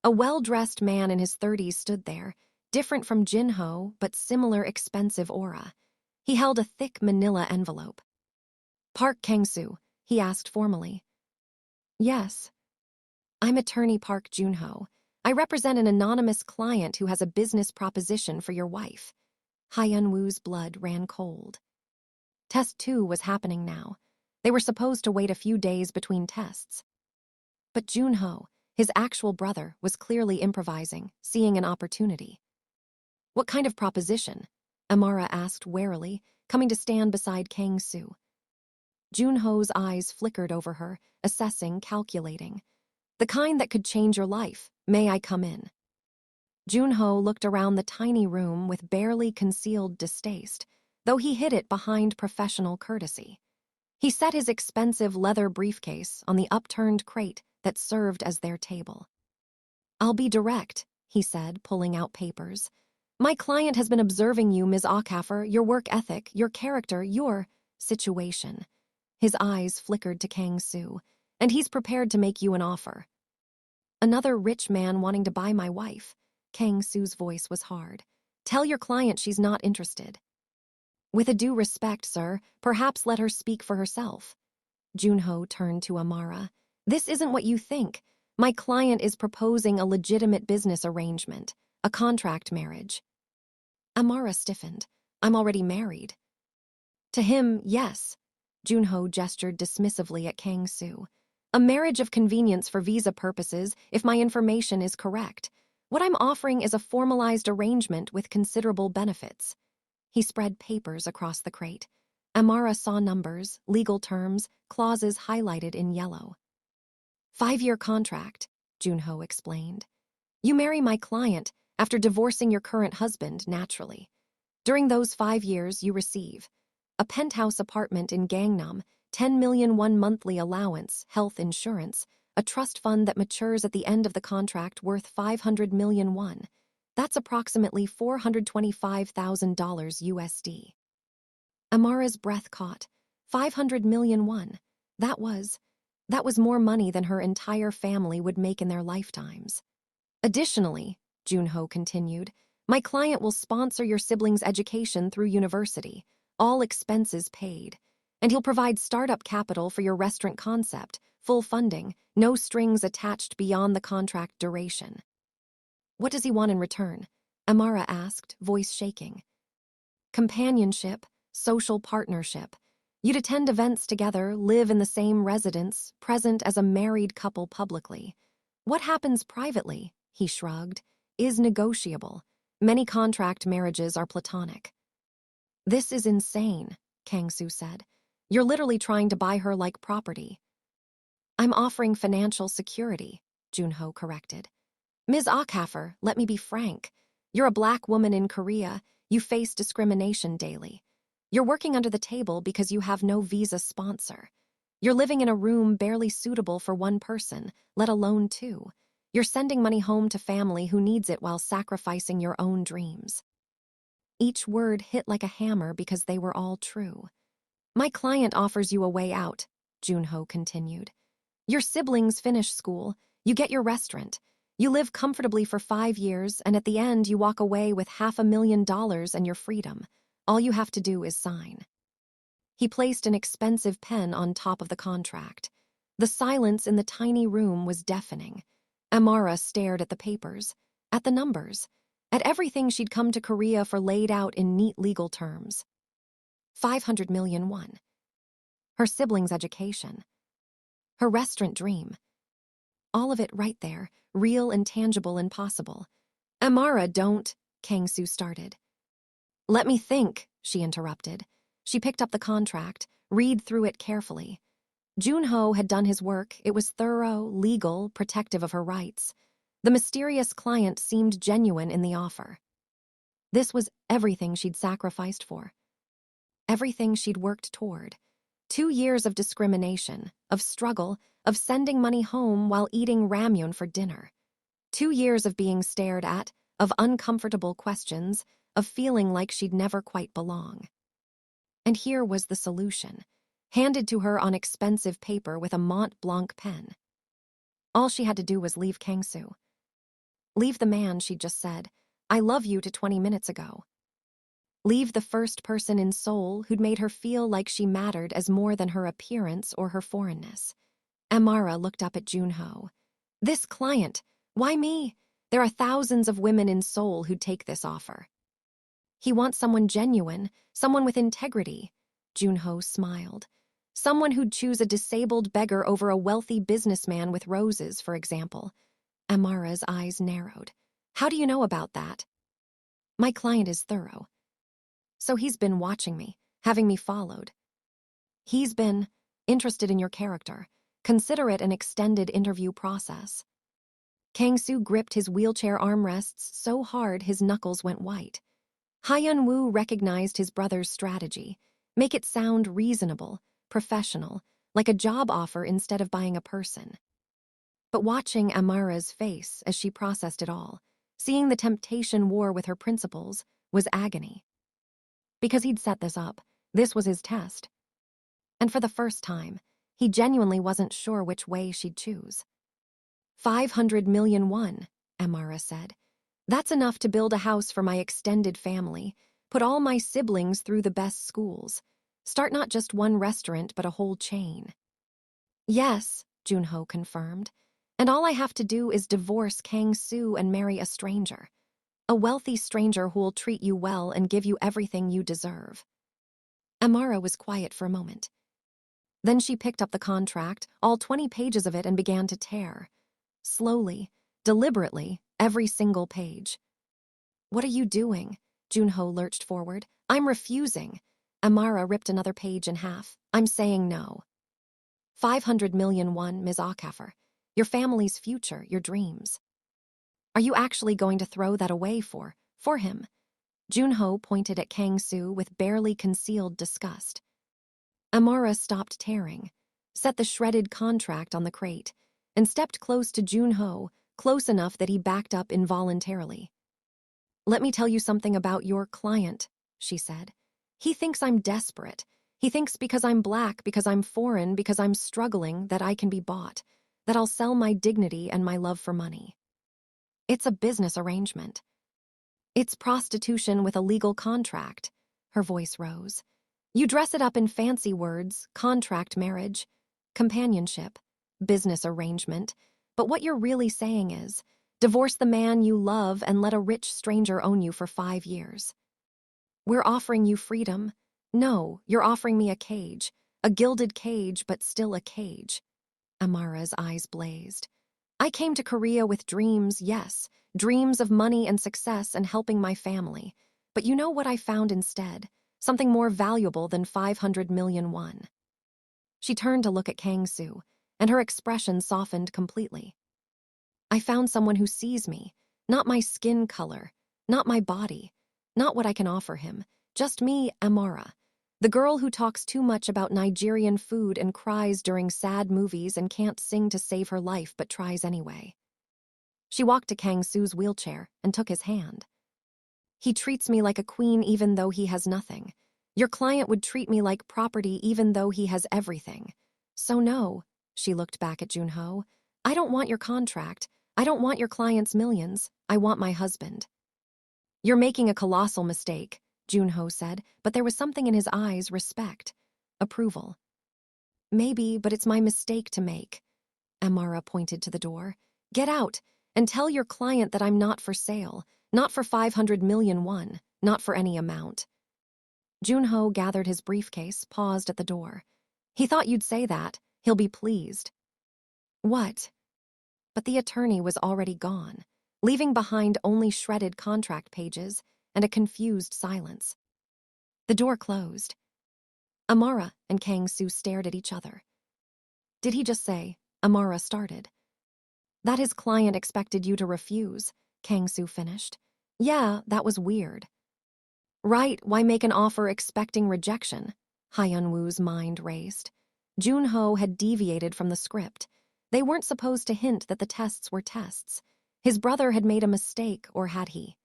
Speaker 1: A well-dressed man in his 30s stood there, different from Jin-ho, but similar expensive aura. He held a thick manila envelope. Park Kang Soo, he asked formally. Yes. I'm attorney Park Hyun-woo. I represent an anonymous client who has a business proposition for your wife. Hyun-woo's blood ran cold. Test 2 was happening now. They were supposed to wait a few days between tests. But Jun-ho, his actual brother, was clearly improvising, seeing an opportunity. What kind of proposition? Amara asked warily, coming to stand beside Kang Soo. Jun-ho's eyes flickered over her, assessing, calculating. The kind that could change your life. May I come in? Jun-ho looked around the tiny room with barely concealed distaste, though he hid it behind professional courtesy. He set his expensive leather briefcase on the upturned crate that served as their table. I'll be direct, he said, pulling out papers. My client has been observing you, Ms. Okafor, your work ethic, your character, your situation. His eyes flickered to Kang Soo, and he's prepared to make you an offer. Another rich man wanting to buy my wife. Kang Soo's voice was hard. Tell your client she's not interested. With a due respect, sir, perhaps let her speak for herself. Jun-ho turned to Amara. This isn't what you think. My client is proposing a legitimate business arrangement, a contract marriage. Amara stiffened. I'm already married. To him, yes. Jun-ho gestured dismissively at Kang Soo. A marriage of convenience for visa purposes, if my information is correct. What I'm offering is a formalized arrangement with considerable benefits. He spread papers across the crate. Amara saw numbers, legal terms, clauses highlighted in yellow. 5-year contract, Jun-ho explained. You marry my client after divorcing your current husband, naturally. During those 5 years, you receive a penthouse apartment in Gangnam, 10 million won monthly allowance, health insurance, a trust fund that matures at the end of the contract worth 500 million won. That's approximately $425,000 USD. Amara's breath caught. 500 million won. That was more money than her entire family would make in their lifetimes. Additionally, Junho continued, my client will sponsor your siblings' education through university, all expenses paid. And he'll provide startup capital for your restaurant concept, full funding, no strings attached beyond the contract duration. What does he want in return? Amara asked, voice shaking. Companionship, social partnership. You'd attend events together, live in the same residence, present as a married couple publicly. What happens privately, he shrugged, is negotiable. Many contract marriages are platonic. This is insane, Kang Soo said. You're literally trying to buy her like property. I'm offering financial security, Junho corrected. Ms. Okafor, let me be frank. You're a black woman in Korea. You face discrimination daily. You're working under the table because you have no visa sponsor. You're living in a room barely suitable for one person, let alone two. You're sending money home to family who needs it while sacrificing your own dreams. Each word hit like a hammer because they were all true. My client offers you a way out, Junho continued. Your siblings finish school, you get your restaurant, you live comfortably for 5 years, and at the end you walk away with $500,000 and your freedom. All you have to do is sign. He placed an expensive pen on top of the contract. The silence in the tiny room was deafening. Amara stared at the papers, at the numbers, at everything she'd come to Korea for laid out in neat legal terms. 500 million won. Her siblings' education. Her restaurant dream. All of it right there, real and tangible and possible. Amara, don't, Kang Soo started. Let me think, she interrupted. She picked up the contract, read through it carefully. Junho had done his work. It was thorough, legal, protective of her rights. The mysterious client seemed genuine in the offer. This was everything she'd sacrificed for. Everything she'd worked toward. 2 years of discrimination, of struggle, of sending money home while eating ramyun for dinner. 2 years of being stared at, of uncomfortable questions, of feeling like she'd never quite belong. And here was the solution, handed to her on expensive paper with a Mont Blanc pen. All she had to do was leave Kang Soo. Leave the man she'd just said, I love you to 20 minutes ago. Leave the first person in Seoul who'd made her feel like she mattered as more than her appearance or her foreignness. Amara looked up at Junho. This client, why me? There are thousands of women in Seoul who'd take this offer. He wants someone genuine, someone with integrity. Junho smiled. Someone who'd choose a disabled beggar over a wealthy businessman with roses, for example. Amara's eyes narrowed. How do you know about that? My client is thorough. So he's been watching me, having me followed. He's been interested in your character. Consider it an extended interview process. Kang Soo gripped his wheelchair armrests so hard his knuckles went white. Hyun-woo recognized his brother's strategy. Make it sound reasonable, professional, like a job offer instead of buying a person. But watching Amara's face as she processed it all, seeing the temptation war with her principles, was agony. Because he'd set this up, this was his test. And for the first time, he genuinely wasn't sure which way she'd choose. 500 million won, Amara said. That's enough to build a house for my extended family, put all my siblings through the best schools, start not just one restaurant but a whole chain. Yes, Junho confirmed, and all I have to do is divorce Kang Soo and marry a stranger. A wealthy stranger who'll treat you well and give you everything you deserve. Amara was quiet for a moment. Then she picked up the contract, all 20 pages of it, and began to tear. Slowly, deliberately, every single page. What are you doing? Junho lurched forward. I'm refusing. Amara ripped another page in half. I'm saying no. 500 million won, Ms. Okafor. Your family's future, your dreams. Are you actually going to throw that away for him? Junho pointed at Kang Soo with barely concealed disgust. Amara stopped tearing, set the shredded contract on the crate, and stepped close to Junho, close enough that he backed up involuntarily. "Let me tell you something about your client," she said. "He thinks I'm desperate. He thinks because I'm black, because I'm foreign, because I'm struggling, that I can be bought, that I'll sell my dignity and my love for money. It's a business arrangement. It's prostitution with a legal contract." Her voice rose. "You dress it up in fancy words, contract marriage, companionship, business arrangement, but what you're really saying is, divorce the man you love and let a rich stranger own you for 5 years. We're offering you freedom. No, you're offering me a cage, a gilded cage, but still a cage." Amara's eyes blazed. "I came to Korea with dreams, yes, dreams of money and success and helping my family. But you know what I found instead? Something more valuable than 500 million won." She turned to look at Kang Soo, and her expression softened completely. "I found someone who sees me, not my skin color, not my body, not what I can offer him, just me, Amara. The girl who talks too much about Nigerian food and cries during sad movies and can't sing to save her life but tries anyway." She walked to Kang Soo's wheelchair and took his hand. "He treats me like a queen even though he has nothing. Your client would treat me like property even though he has everything. So no," she looked back at Junho, "I don't want your contract. I don't want your client's millions. I want my husband." "You're making a colossal mistake," Junho said, but there was something in his eyes, respect, approval. "Maybe, but it's my mistake to make." Amara pointed to the door. "Get out, and tell your client that I'm not for sale, not for 500 million won, not for any amount." Junho gathered his briefcase, paused at the door. "He thought you'd say that. He'll be pleased." "What?" But the attorney was already gone, leaving behind only shredded contract pages and a confused silence. The door closed. Amara and Kang Soo stared at each other. "Did he just say," Amara started. "That his client expected you to refuse," Kang Soo finished. "Yeah, that was weird." "Right, why make an offer expecting rejection?" Hyun-woo's mind raced. Junho had deviated from the script. They weren't supposed to hint that the tests were tests. His brother had made a mistake, or had he?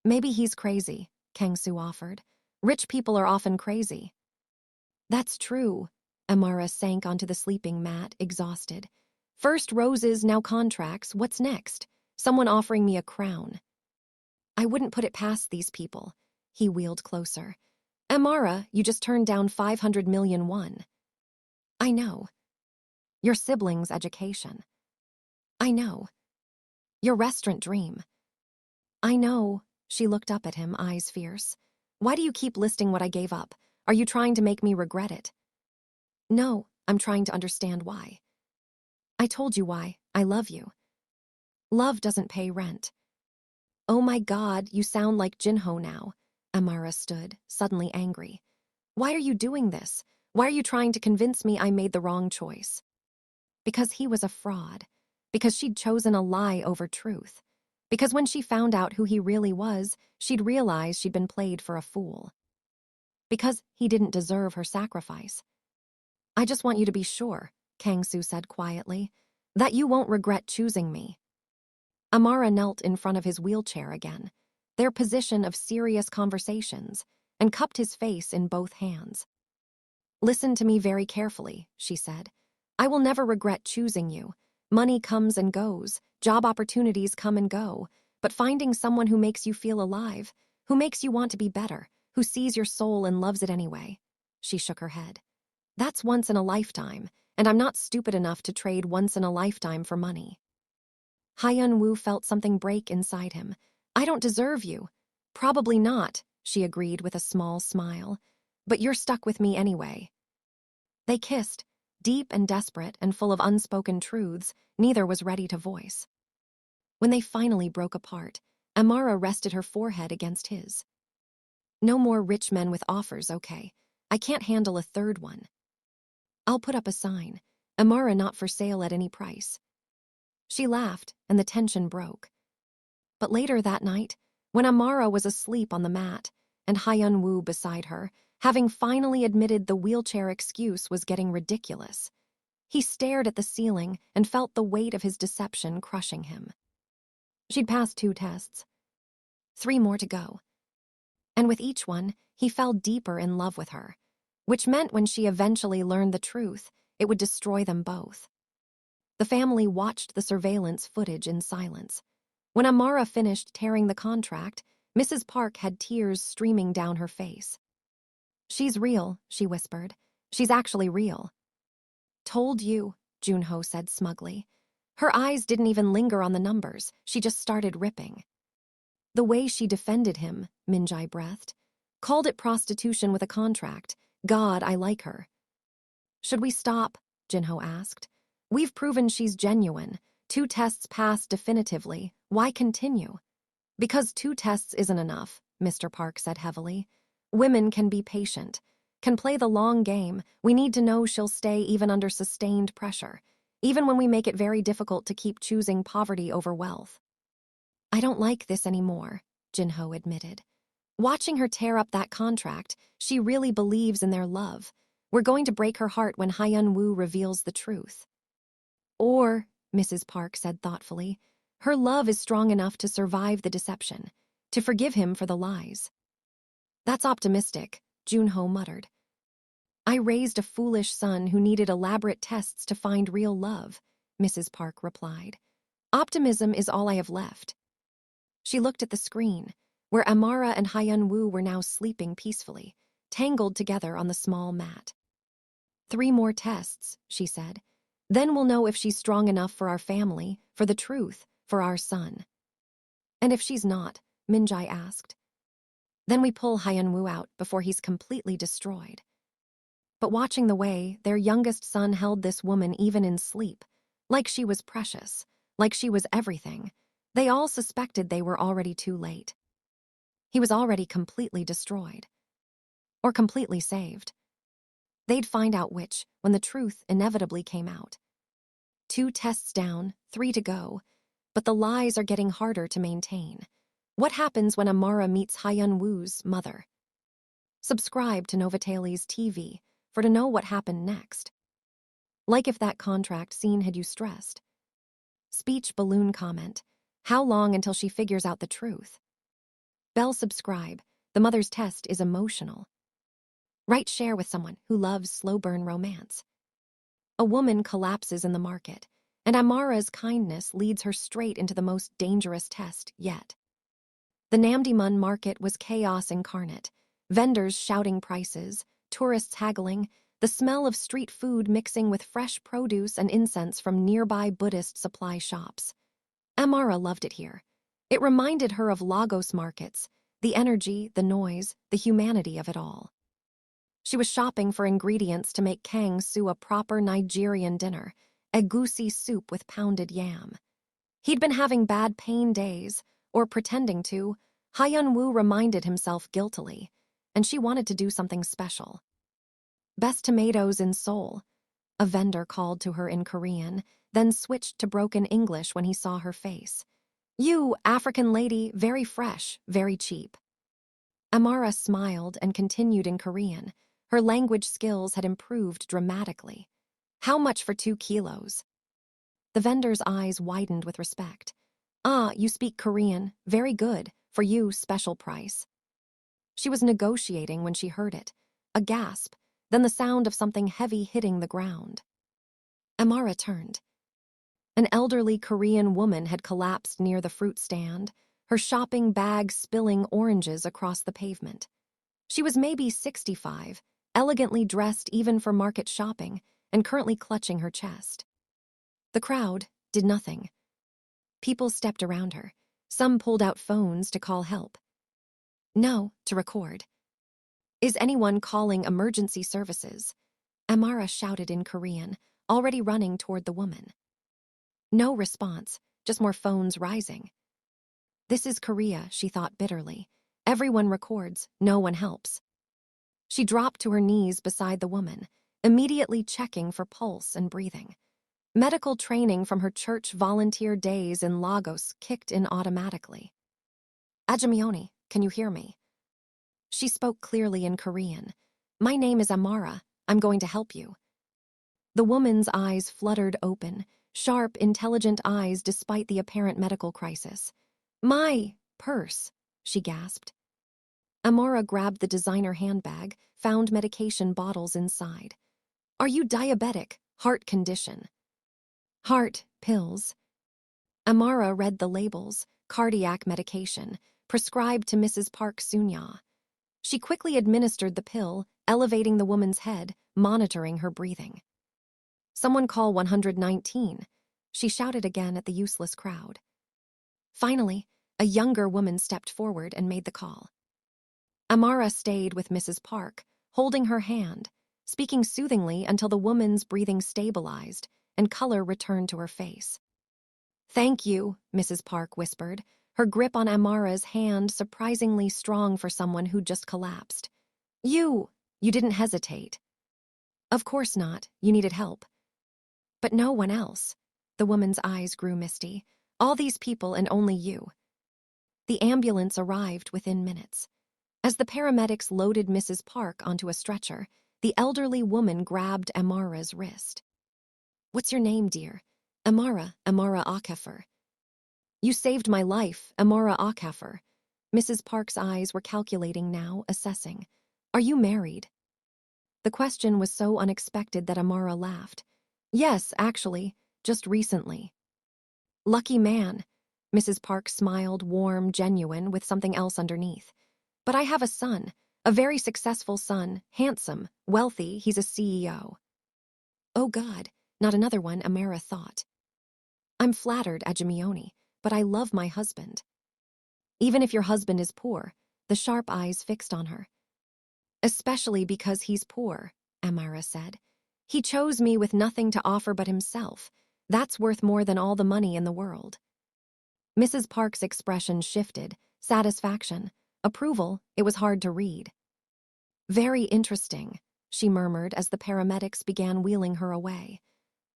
Speaker 1: "Maybe he's crazy," Kang Soo offered. "Rich people are often crazy." "That's true." Amara sank onto the sleeping mat, exhausted. "First roses, now contracts. What's next? Someone offering me a crown." "I wouldn't put it past these people." He wheeled closer. "Amara, you just turned down 500 million won." "I know." "Your siblings' education." "I know." "Your restaurant dream." "I know." She looked up at him, eyes fierce. "Why do you keep listing what I gave up? Are you trying to make me regret it?" "No, I'm trying to understand why." "I told you why. I love you." "Love doesn't pay rent." "Oh my God, you sound like Jinho now." Amara stood, suddenly angry. "Why are you doing this? Why are you trying to convince me I made the wrong choice?" Because he was a fraud. Because she'd chosen a lie over truth. Because when she found out who he really was, she'd realize she'd been played for a fool. Because he didn't deserve her sacrifice. "I just want you to be sure," Kang Soo said quietly, "that you won't regret choosing me." Amara knelt in front of his wheelchair again, their position of serious conversations, and cupped his face in both hands. "Listen to me very carefully," she said. "I will never regret choosing you. Money comes and goes, job opportunities come and go, but finding someone who makes you feel alive, who makes you want to be better, who sees your soul and loves it anyway." She shook her head. "That's once in a lifetime, and I'm not stupid enough to trade once in a lifetime for money." Hyun-woo felt something break inside him. "I don't deserve you." "Probably not," she agreed with a small smile. "But you're stuck with me anyway." They kissed, deep and desperate and full of unspoken truths neither was ready to voice. When they finally broke apart, Amara rested her forehead against his. "No more rich men with offers, okay? I can't handle a third one." "I'll put up a sign. Amara not for sale at any price." She laughed, and the tension broke. But later that night, When Amara was asleep on the mat and Hyun-woo beside her, having finally admitted the wheelchair excuse was getting ridiculous, he stared at the ceiling and felt the weight of his deception crushing him. She'd passed 2 tests. 3 more to go. And with each one, he fell deeper in love with her, which meant when she eventually learned the truth, it would destroy them both. The family watched the surveillance footage in silence. When Amara finished tearing the contract, Mrs. Park had tears streaming down her face. "She's real," she whispered. "She's actually real." "Told you," Junho said smugly. Her eyes didn't even linger on the numbers, she just started ripping. The way she defended him, Minjai breathed. Called it prostitution with a contract. God, I like her. "Should we stop?" Junho asked. "We've proven she's genuine. 2 tests passed definitively. Why continue?" "Because 2 tests isn't enough," Mr. Park said heavily. "Women can be patient, can play the long game. We need to know she'll stay even under sustained pressure, even when we make it very difficult to keep choosing poverty over wealth." "I don't like this anymore," Junho admitted. "Watching her tear up that contract, she really believes in their love. We're going to break her heart when Hyun-woo reveals the truth." "Or," Mrs. Park said thoughtfully, "her love is strong enough to survive the deception, to forgive him for the lies." "That's optimistic," Junho muttered. "I raised a foolish son who needed elaborate tests to find real love," Mrs. Park replied. "Optimism is all I have left." She looked at the screen, where Amara and Hyun-woo were now sleeping peacefully, tangled together on the small mat. 3 more tests," she said. "Then we'll know if she's strong enough for our family, for the truth, for our son." "And if she's not?" Minjai asked. "Then we pull Hyun-woo out before he's completely destroyed." But watching the way their youngest son held this woman even in sleep, like she was precious, like she was everything, they all suspected they were already too late. He was already completely destroyed. Or completely saved. They'd find out which when the truth inevitably came out. 2 tests down, 3 to go, but the lies are getting harder to maintain. What happens when Amara meets Hyun-woo's mother? Subscribe to Novatale's TV for to know what happened next. Like if that contract scene had you stressed. Speech balloon comment. How long until she figures out the truth? Bell subscribe. The mother's test is emotional. Write share with someone who loves slow burn romance. A woman collapses in the market, and Amara's kindness leads her straight into the most dangerous test yet. The Namdaemun market was chaos incarnate. Vendors shouting prices, tourists haggling, the smell of street food mixing with fresh produce and incense from nearby Buddhist supply shops. Amara loved it here. It reminded her of Lagos markets, the energy, the noise, the humanity of it all. She was shopping for ingredients to make Kang Soo a proper Nigerian dinner, egusi soup with pounded yam. He'd been having bad pain days, or pretending to. Hyun-woo reminded himself guiltily, and she wanted to do something special. "Best tomatoes in Seoul," a vendor called to her in Korean, then switched to broken English when he saw her face. "You, African lady, very fresh, very cheap." Amara smiled and continued in Korean. Her language skills had improved dramatically. "How much for 2 kilos? The vendor's eyes widened with respect. "Ah, you speak Korean. Very good. For you, special price." She was negotiating when she heard it. A gasp, then the sound of something heavy hitting the ground. Amara turned. An elderly Korean woman had collapsed near the fruit stand, her shopping bag spilling oranges across the pavement. She was maybe 65, elegantly dressed even for market shopping, and currently clutching her chest. The crowd did nothing. People stepped around her. Some pulled out phones to call help. No, to record. "Is anyone calling emergency services?" Amara shouted in Korean, already running toward the woman. No response, just more phones rising. This is Korea, she thought bitterly. Everyone records, no one helps. She dropped to her knees beside the woman, immediately checking for pulse and breathing. Medical training from her church volunteer days in Lagos kicked in automatically. Ajimioni, can you hear me? She spoke clearly in Korean. My name is Amara. I'm going to help you. The woman's eyes fluttered open, sharp, intelligent eyes despite the apparent medical crisis. My purse, she gasped. Amara grabbed the designer handbag, found medication bottles inside. Are you diabetic? Heart condition. Heart, pills. Amara read the labels, cardiac medication, prescribed to Mrs. Park Hyun-woo. She quickly administered the pill, elevating the woman's head, monitoring her breathing. Someone call 119, she shouted again at the useless crowd. Finally, a younger woman stepped forward and made the call. Amara stayed with Mrs. Park, holding her hand, speaking soothingly until the woman's breathing stabilized and color returned to her face. Thank you, Mrs. Park whispered, her grip on Amara's hand surprisingly strong for someone who just collapsed. You didn't hesitate. Of course not, you needed help. But no one else. The woman's eyes grew misty. All these people and only you. The ambulance arrived within minutes. As the paramedics loaded Mrs. Park onto a stretcher, the elderly woman grabbed Amara's wrist. What's your name, dear? Amara Okafor. You saved my life, Amara Okafor. Mrs. Park's eyes were calculating now, assessing. Are you married? The question was so unexpected that Amara laughed. Yes, actually, just recently. Lucky man. Mrs. Park smiled, warm, genuine, with something else underneath. But I have a son, a very successful son, handsome, wealthy, he's a CEO. Oh God, not another one, Amara thought. I'm flattered, Ajimioni, but I love my husband. Even if your husband is poor, the sharp eyes fixed on her. Especially because he's poor, Amara said. He chose me with nothing to offer but himself. That's worth more than all the money in the world. Mrs. Park's expression shifted, satisfaction, approval, it was hard to read. Very interesting, she murmured as the paramedics began wheeling her away.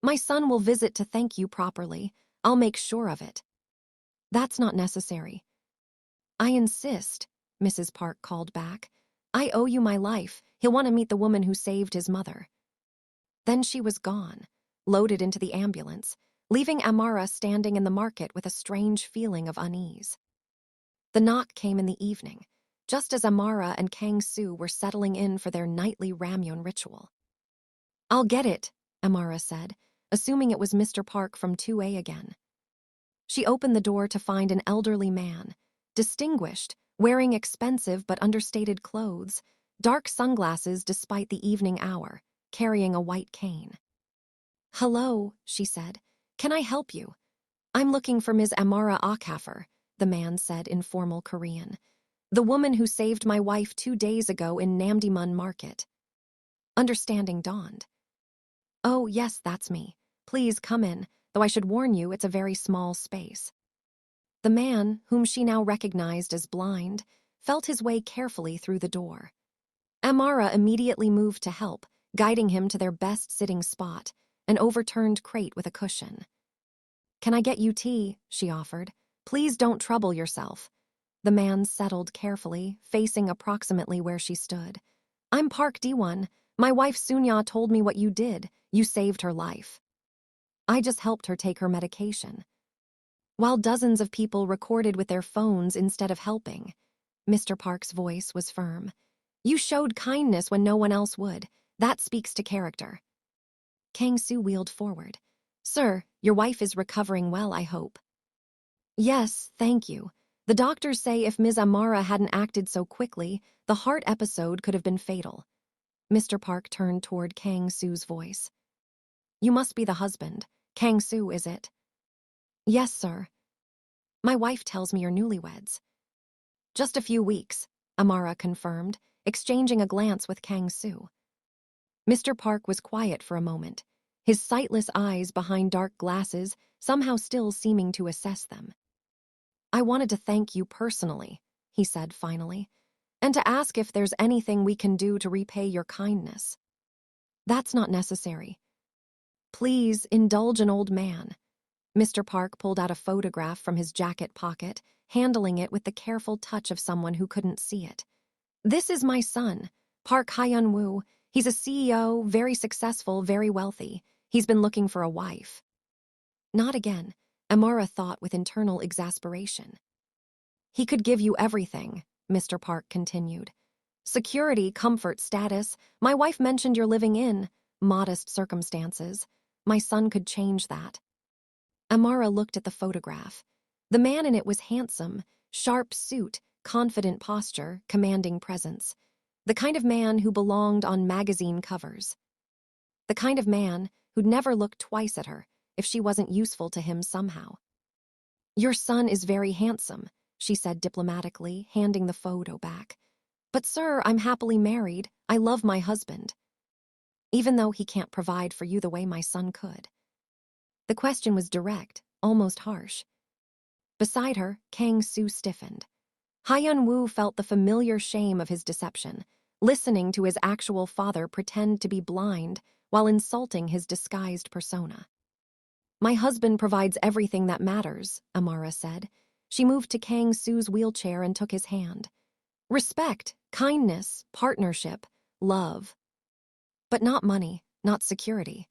Speaker 1: My son will visit to thank you properly. I'll make sure of it. That's not necessary. I insist, Mrs. Park called back. I owe you my life. He'll want to meet the woman who saved his mother. Then she was gone, loaded into the ambulance, leaving Amara standing in the market with a strange feeling of unease. The knock came in the evening, just as Amara and Kang Soo were settling in for their nightly ramyun ritual. I'll get it, Amara said, assuming it was Mr. Park from 2A again. She opened the door to find an elderly man, distinguished, wearing expensive but understated clothes, dark sunglasses despite the evening hour, carrying a white cane. Hello, she said. Can I help you? I'm looking for Ms. Amara Okafor, the man said in formal Korean. The woman who saved my wife 2 days ago in Namdaemun Market. Understanding dawned. Oh, yes, that's me. Please come in, though I should warn you it's a very small space. The man, whom she now recognized as blind, felt his way carefully through the door. Amara immediately moved to help, guiding him to their best sitting spot, an overturned crate with a cushion. Can I get you tea? She offered. Please don't trouble yourself. The man settled carefully, facing approximately where she stood. I'm Park D1. My wife Sunya told me what you did. You saved her life. I just helped her take her medication. While dozens of people recorded with their phones instead of helping, Mr. Park's voice was firm. You showed kindness when no one else would. That speaks to character. Kang Soo wheeled forward. Sir, your wife is recovering well, I hope. Yes, thank you. The doctors say if Ms. Amara hadn't acted so quickly, the heart episode could have been fatal. Mr. Park turned toward Kang Soo's voice. You must be the husband. Kang Soo, is it? Yes, sir. My wife tells me you're newlyweds. Just a few weeks, Amara confirmed, exchanging a glance with Kang Soo. Mr. Park was quiet for a moment, his sightless eyes behind dark glasses somehow still seeming to assess them. I wanted to thank you personally, he said finally, and to ask if there's anything we can do to repay your kindness. That's not necessary. Please indulge an old man. Mr. Park pulled out a photograph from his jacket pocket, handling it with the careful touch of someone who couldn't see it. "This is my son, Park Hyun-woo. He's a CEO, very successful, very wealthy. He's been looking for a wife." Not again, Amara thought with internal exasperation. "He could give you everything," Mr. Park continued. "Security, comfort, status. My wife mentioned you're living in modest circumstances. My son could change that." Amara looked at the photograph. The man in it was handsome, sharp suit, confident posture, commanding presence. The kind of man who belonged on magazine covers. The kind of man who'd never look twice at her if she wasn't useful to him somehow. "Your son is very handsome," she said diplomatically, handing the photo back. "But sir, I'm happily married. I love my husband. Even though he can't provide for you the way my son could." The question was direct, almost harsh. Beside her, Kang Soo stiffened. Hyun-woo felt the familiar shame of his deception, listening to his actual father pretend to be blind while insulting his disguised persona. "My husband provides everything that matters," Amara said. She moved to Kang Soo's wheelchair and took his hand. "Respect, kindness, partnership, love. But not money, not security."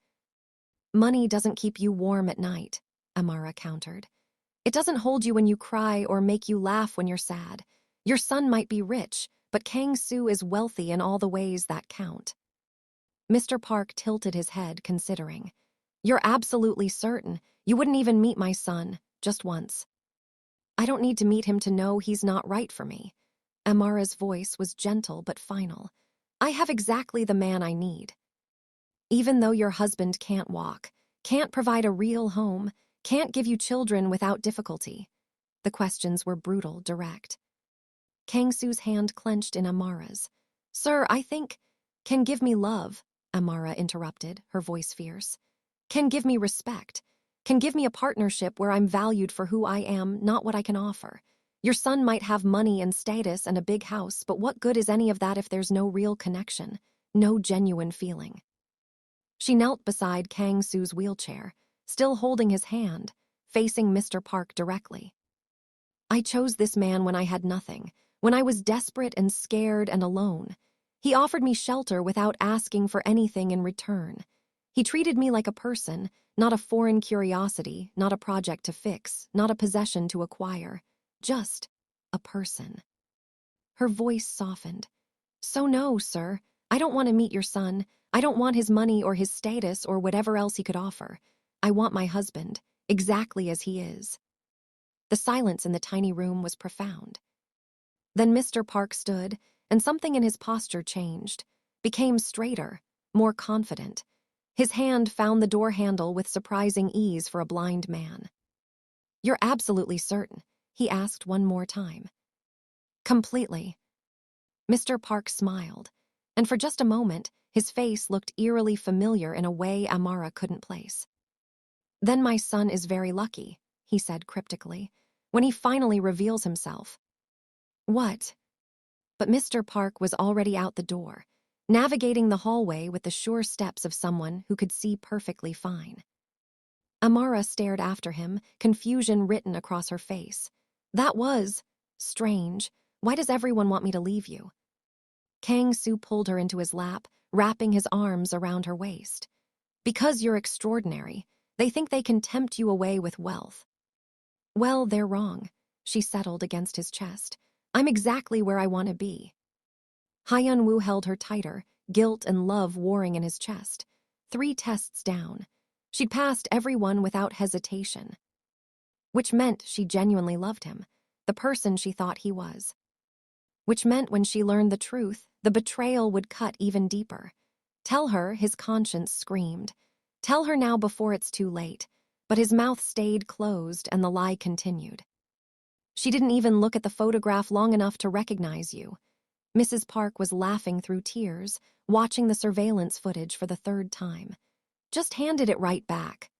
Speaker 1: "Money doesn't keep you warm at night," Amara countered. "It doesn't hold you when you cry or make you laugh when you're sad. Your son might be rich, but Kang Soo is wealthy in all the ways that count." Mr. Park tilted his head, considering. "You're absolutely certain you wouldn't even meet my son, just once?" "I don't need to meet him to know he's not right for me." Amara's voice was gentle but final. "I have exactly the man I need. Even though your husband can't walk, can't provide a real home, can't give you children without difficulty." The questions were brutal, direct. Kang Soo's hand clenched in Amara's. "Sir, I think—" "Can give me love," Amara interrupted, her voice fierce. "Can give me respect. Can give me a partnership where I'm valued for who I am, not what I can offer. Your son might have money and status and a big house, but what good is any of that if there's no real connection, no genuine feeling?" She knelt beside Kang Soo's wheelchair, still holding his hand, facing Mr. Park directly. "I chose this man when I had nothing, when I was desperate and scared and alone. He offered me shelter without asking for anything in return. He treated me like a person, not a foreign curiosity, not a project to fix, not a possession to acquire. Just a person." Her voice softened. "So no, sir, I don't want to meet your son. I don't want his money or his status or whatever else he could offer. I want my husband, exactly as he is." The silence in the tiny room was profound. Then Mr. Park stood, and something in his posture changed, became straighter, more confident. His hand found the door handle with surprising ease for a blind man. "You're absolutely certain?" he asked one more time. "Completely." Mr. Park smiled, and for just a moment, his face looked eerily familiar in a way Amara couldn't place. "Then my son is very lucky," he said cryptically, "when he finally reveals himself." "What?" But Mr. Park was already out the door, navigating the hallway with the sure steps of someone who could see perfectly fine. Amara stared after him, confusion written across her face. "That was strange. Why does everyone want me to leave you?" Kang Soo pulled her into his lap, wrapping his arms around her waist. "Because you're extraordinary. They think they can tempt you away with wealth." "Well, they're wrong." She settled against his chest. "I'm exactly where I want to be." Hyun-woo held her tighter, guilt and love warring in his chest. 3 tests down. She'd passed every one without hesitation. Which meant she genuinely loved him, the person she thought he was. Which meant when she learned the truth, the betrayal would cut even deeper. Tell her, his conscience screamed. Tell her now before it's too late. But his mouth stayed closed and the lie continued. "She didn't even look at the photograph long enough to recognize you." Mrs. Park was laughing through tears, watching the surveillance footage for the 3rd time. "Just handed it right back."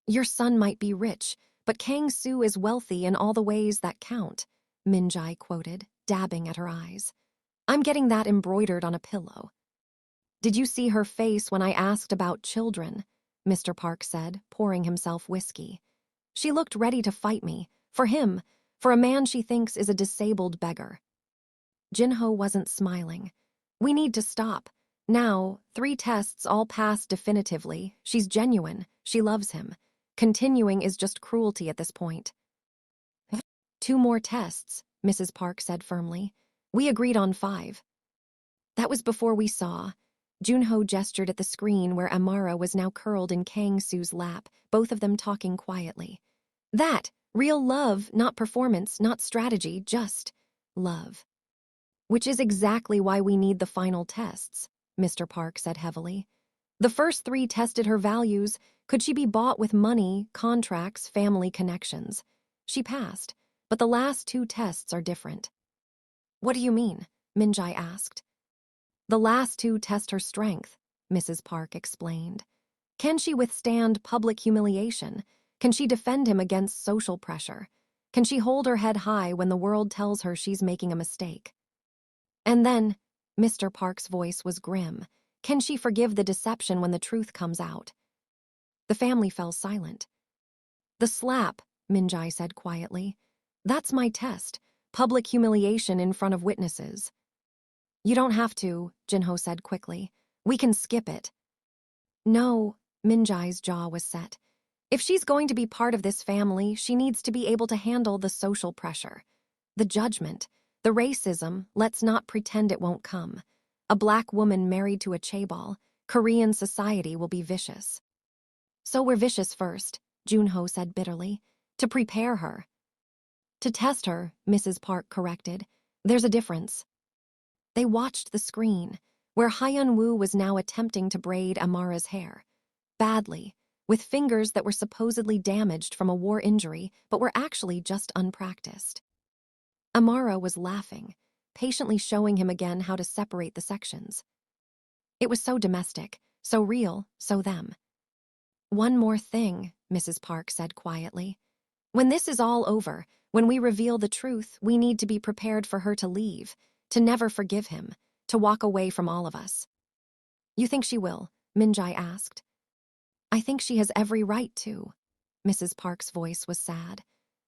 Speaker 1: "Your son might be rich, but Kang Soo is wealthy in all the ways that count," Minjai quoted, dabbing at her eyes. "I'm getting that embroidered on a pillow." "Did you see her face when I asked about children?" Mr. Park said, pouring himself whiskey. She looked ready to fight me. For him, for a man she thinks is a disabled beggar. Jinho wasn't smiling. We need to stop. Now, 3 tests all passed definitively. She's genuine. She loves him. Continuing is just cruelty at this point. 2 more tests, Mrs. Park said firmly. We agreed on 5. That was before we saw. Junho gestured at the screen where Amara was now curled in Kang Soo's lap, both of them talking quietly. That, real love, not performance, not strategy, just love. Which is exactly why we need the final tests, Mr. Park said heavily. The first 3 tested her values. Could she be bought with money, contracts, family connections? She passed, but the last 2 tests are different. What do you mean? Minjai asked. The last 2 test her strength, Mrs. Park explained. Can she withstand public humiliation? Can she defend him against social pressure? Can she hold her head high when the world tells her she's making a mistake? And then, Mr. Park's voice was grim, can she forgive the deception when the truth comes out? The family fell silent. The slap, Minjai said quietly. That's my test, public humiliation in front of witnesses. You don't have to, Jinho said quickly. We can skip it. No, Minjai's jaw was set. If she's going to be part of this family, she needs to be able to handle the social pressure. The judgment, the racism, let's not pretend it won't come. A black woman married to a chaebol, Korean society will be vicious. So we're vicious first, Junho said bitterly. To prepare her. To test her, Mrs. Park corrected. There's a difference. They watched the screen, where Hyun-woo was now attempting to braid Amara's hair. Badly, with fingers that were supposedly damaged from a war injury, but were actually just unpracticed. Amara was laughing, patiently showing him again how to separate the sections. It was so domestic, so real, so them. One more thing, Mrs. Park said quietly. When this is all over, when we reveal the truth, we need to be prepared for her to leave, to never forgive him, to walk away from all of us. You think she will? Minjai asked. I think she has every right to. Mrs. Park's voice was sad.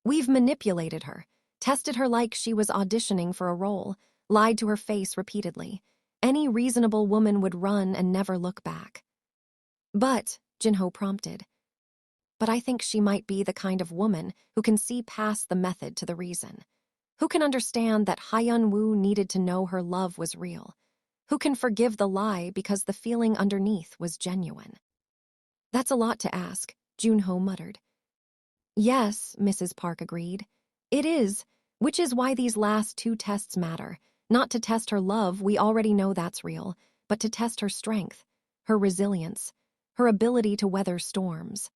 Speaker 1: We've manipulated her, tested her like she was auditioning for a role, lied to her face repeatedly. Any reasonable woman would run and never look back. But, Jinho prompted, but I think she might be the kind of woman who can see past the method to the reason. Who can understand that Hyun-woo needed to know her love was real? Who can forgive the lie because the feeling underneath was genuine? That's a lot to ask, Junho muttered. Yes, Mrs. Park agreed. It is, which is why these last 2 tests matter. Not to test her love, we already know that's real, but to test her strength, her resilience, her ability to weather storms.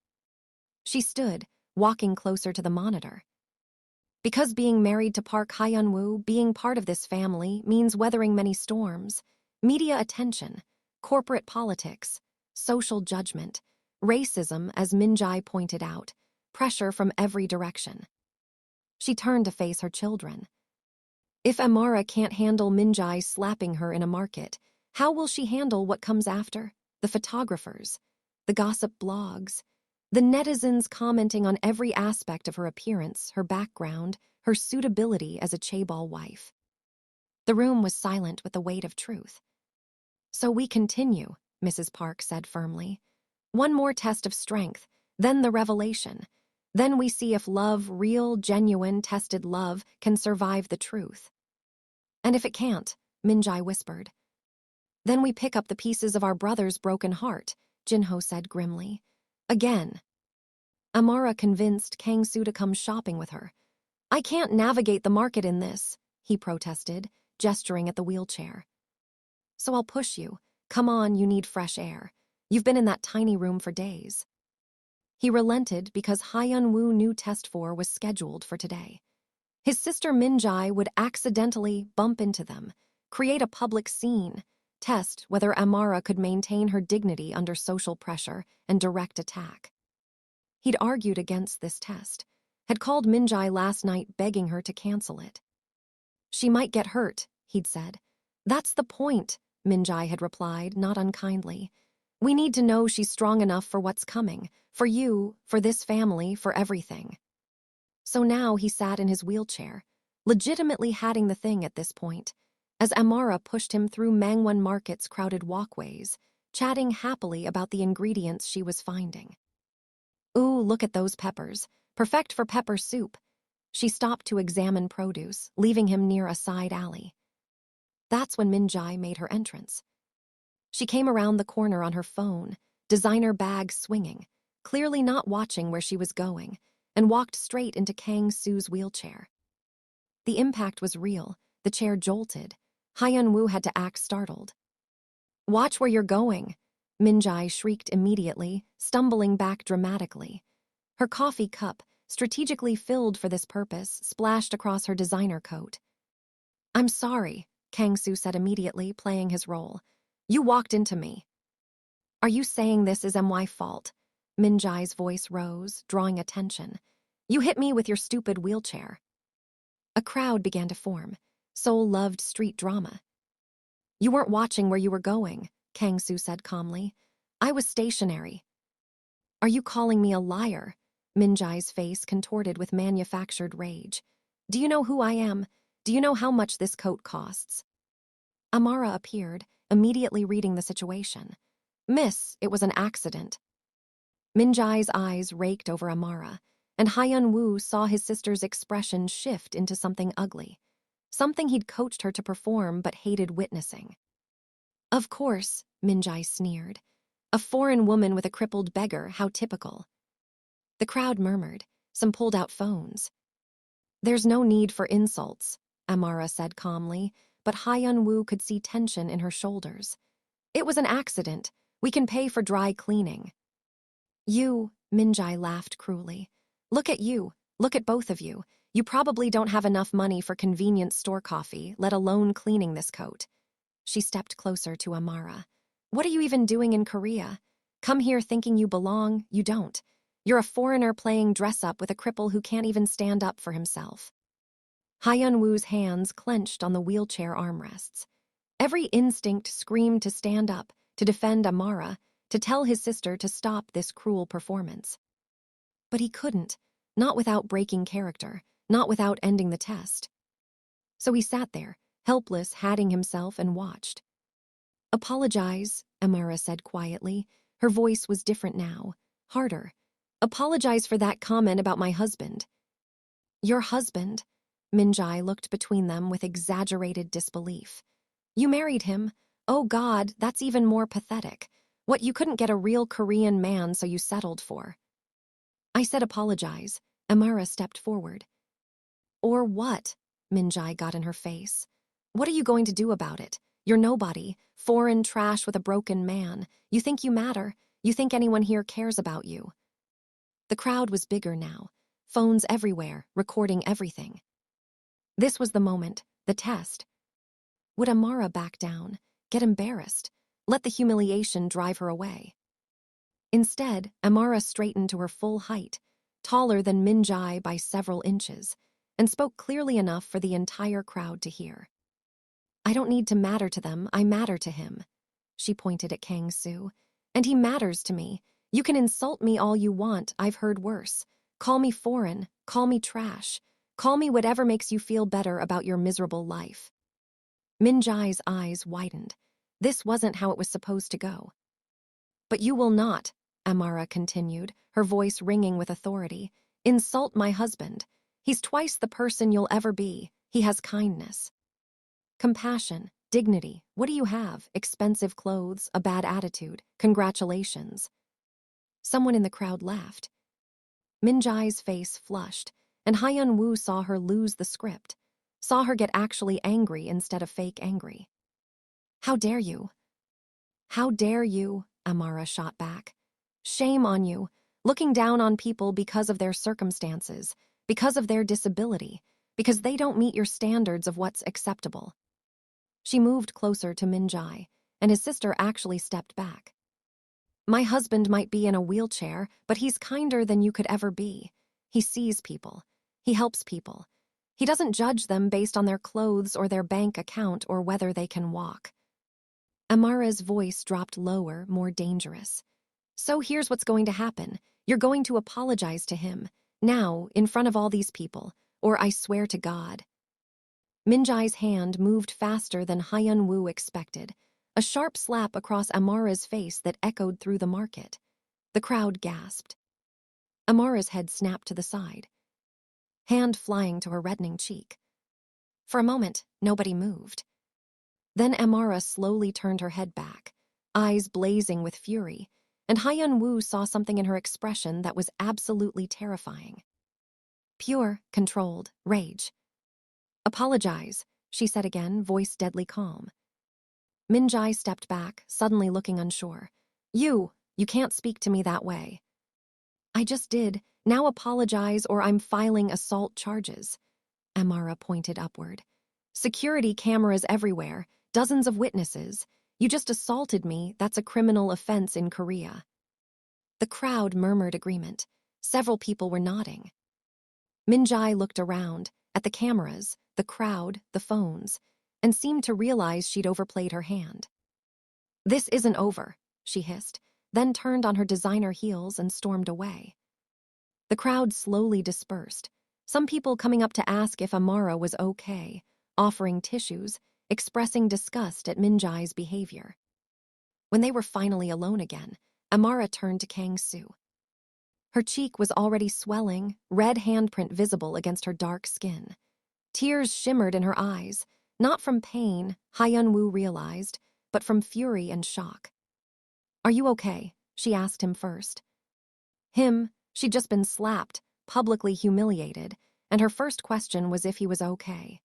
Speaker 1: She stood, walking closer to the monitor. Because being married to Park Hyun-woo, being part of this family, means weathering many storms. Media attention, corporate politics, social judgment, racism, as Minjai pointed out, pressure from every direction. She turned to face her children. If Amara can't handle Minjai slapping her in a market, how will she handle what comes after? The photographers, the gossip blogs, the netizens commenting on every aspect of her appearance, her background, her suitability as a chaebol wife. The room was silent with the weight of truth. So we continue, Mrs. Park said firmly. One more test of strength, then the revelation. Then we see if love, real, genuine, tested love, can survive the truth. And if it can't, Minjai whispered. Then we pick up the pieces of our brother's broken heart, Jinho said grimly. Again. Amara convinced Kang Soo to come shopping with her. I can't navigate the market in this, he protested, gesturing at the wheelchair. So I'll push you. Come on, you need fresh air. You've been in that tiny room for days. He relented because Hyun-woo knew test 4 was scheduled for today. His sister Minjai would accidentally bump into them, create a public scene, test whether Amara could maintain her dignity under social pressure and direct attack. He'd argued against this test, had called Minjai last night begging her to cancel it. She might get hurt, he'd said. That's the point, Minjai had replied, not unkindly. We need to know she's strong enough for what's coming. For you, for this family, for everything. So now he sat in his wheelchair, legitimately hatting the thing at this point, as Amara pushed him through Mangwon Market's crowded walkways, chatting happily about the ingredients she was finding. Ooh, look at those peppers. Perfect for pepper soup. She stopped to examine produce, leaving him near a side alley. That's when Min-jae made her entrance. She came around the corner on her phone, designer bag swinging, clearly not watching where she was going, and walked straight into Kang Soo's wheelchair. The impact was real. The chair jolted. Hyun-woo had to act startled. "Watch where you're going," Min-jae shrieked immediately, stumbling back dramatically. Her coffee cup, strategically filled for this purpose, splashed across her designer coat. "I'm sorry," Kang Soo said immediately, playing his role. "You walked into me." "Are you saying this is my fault?" Min-jae's voice rose, drawing attention. "You hit me with your stupid wheelchair." A crowd began to form. Seoul loved street drama. "You weren't watching where you were going," Kang Soo said calmly. "I was stationary." "Are you calling me a liar?" Min-jae's face contorted with manufactured rage. "Do you know who I am? Do you know how much this coat costs?" Amara appeared, immediately reading the situation. "Miss, it was an accident." Min-jae's eyes raked over Amara, and Hyun-woo saw his sister's expression shift into something ugly. Something he'd coached her to perform but hated witnessing. "Of course," Min-jae sneered. "A foreign woman with a crippled beggar, how typical." The crowd murmured. Some pulled out phones. "There's no need for insults," Amara said calmly, but Hyun-woo could see tension in her shoulders. "It was an accident. We can pay for dry cleaning." "You," Min-jae laughed cruelly. "Look at you. Look at both of you. You probably don't have enough money for convenience store coffee, let alone cleaning this coat." She stepped closer to Amara. "What are you even doing in Korea? Come here thinking you belong, you don't. You're a foreigner playing dress-up with a cripple who can't even stand up for himself." Hyun-woo's hands clenched on the wheelchair armrests. Every instinct screamed to stand up, to defend Amara, to tell his sister to stop this cruel performance. But he couldn't, not without breaking character, not without ending the test. So he sat there, helpless, hatting himself, and watched. "Apologize," Amara said quietly. Her voice was different now, harder. "Apologize for that comment about my husband." "Your husband?" Min-jae looked between them with exaggerated disbelief. "You married him? Oh God, that's even more pathetic. What, you couldn't get a real Korean man, so you settled for." "I said apologize." Amara stepped forward. "Or what?" Min-jae got in her face. "What are you going to do about it? You're nobody, foreign trash with a broken man. You think you matter. You think anyone here cares about you." The crowd was bigger now, phones everywhere, recording everything. This was the moment, the test. Would Amara back down, get embarrassed, let the humiliation drive her away? Instead, Amara straightened to her full height, taller than Min-jae by several inches, and spoke clearly enough for the entire crowd to hear. "I don't need to matter to them, I matter to him." She pointed at Kang Soo. "And he matters to me. You can insult me all you want, I've heard worse. Call me foreign, call me trash. Call me whatever makes you feel better about your miserable life." Min-jae's eyes widened. This wasn't how it was supposed to go. "But you will not," Amara continued, her voice ringing with authority, "insult my husband. He's twice the person you'll ever be. He has kindness, compassion, dignity. What do you have? Expensive clothes, a bad attitude. Congratulations." Someone in the crowd laughed. Min-jae's face flushed, and Hyun-woo saw her lose the script, saw her get actually angry instead of fake angry. "How dare you?" "How dare you?" Amara shot back. "Shame on you, looking down on people because of their circumstances, because of their disability, because they don't meet your standards of what's acceptable." She moved closer to Min-jae, and his sister actually stepped back. "My husband might be in a wheelchair, but he's kinder than you could ever be. He sees people. He helps people. He doesn't judge them based on their clothes or their bank account or whether they can walk." Amara's voice dropped lower, more dangerous. So here's what's going to happen. You're going to apologize to him. Now, in front of all these people. Or I swear to God. Minjai's hand moved faster than Hyun-woo expected. A sharp slap across Amara's face that echoed through the market. The crowd gasped. Amara's head snapped to the side, hand flying to her reddening cheek. For a moment, nobody moved. Then Amara slowly turned her head back, eyes blazing with fury, and Hyun-woo saw something in her expression that was absolutely terrifying. Pure, controlled rage. Apologize, she said again, voice deadly calm. Minjai stepped back, suddenly looking unsure. You can't speak to me that way. I just did. Now apologize or I'm filing assault charges. Amara pointed upward. Security cameras everywhere, dozens of witnesses. You just assaulted me, that's a criminal offense in Korea. The crowd murmured agreement. Several people were nodding. Minjai looked around, at the cameras, the crowd, the phones, and seemed to realize she'd overplayed her hand. This isn't over, she hissed, then turned on her designer heels and stormed away. The crowd slowly dispersed, some people coming up to ask if Amara was okay, offering tissues, expressing disgust at Minjai's behavior. When they were finally alone again, Amara turned to Kang Soo. Her cheek was already swelling, red handprint visible against her dark skin. Tears shimmered in her eyes, not from pain, Hyun-woo realized, but from fury and shock. Are you okay? She asked him first. She'd just been slapped, publicly humiliated, and her first question was if he was okay.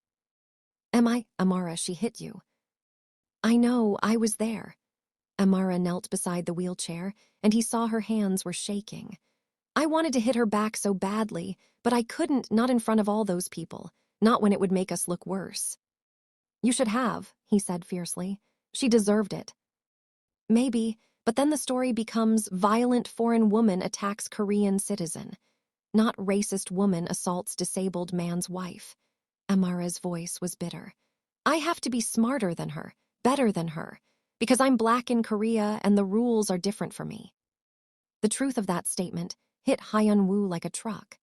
Speaker 1: Am I, Amara, she hit you. I know, I was there. Amara knelt beside the wheelchair, and he saw her hands were shaking. I wanted to hit her back so badly, but I couldn't, not in front of all those people, not when it would make us look worse. You should have, he said fiercely. She deserved it. Maybe, but then the story becomes violent foreign woman attacks Korean citizen. Not racist woman assaults disabled man's wife. Amara's voice was bitter. I have to be smarter than her, better than her, because I'm black in Korea and the rules are different for me. The truth of that statement hit Hyun-woo like a truck.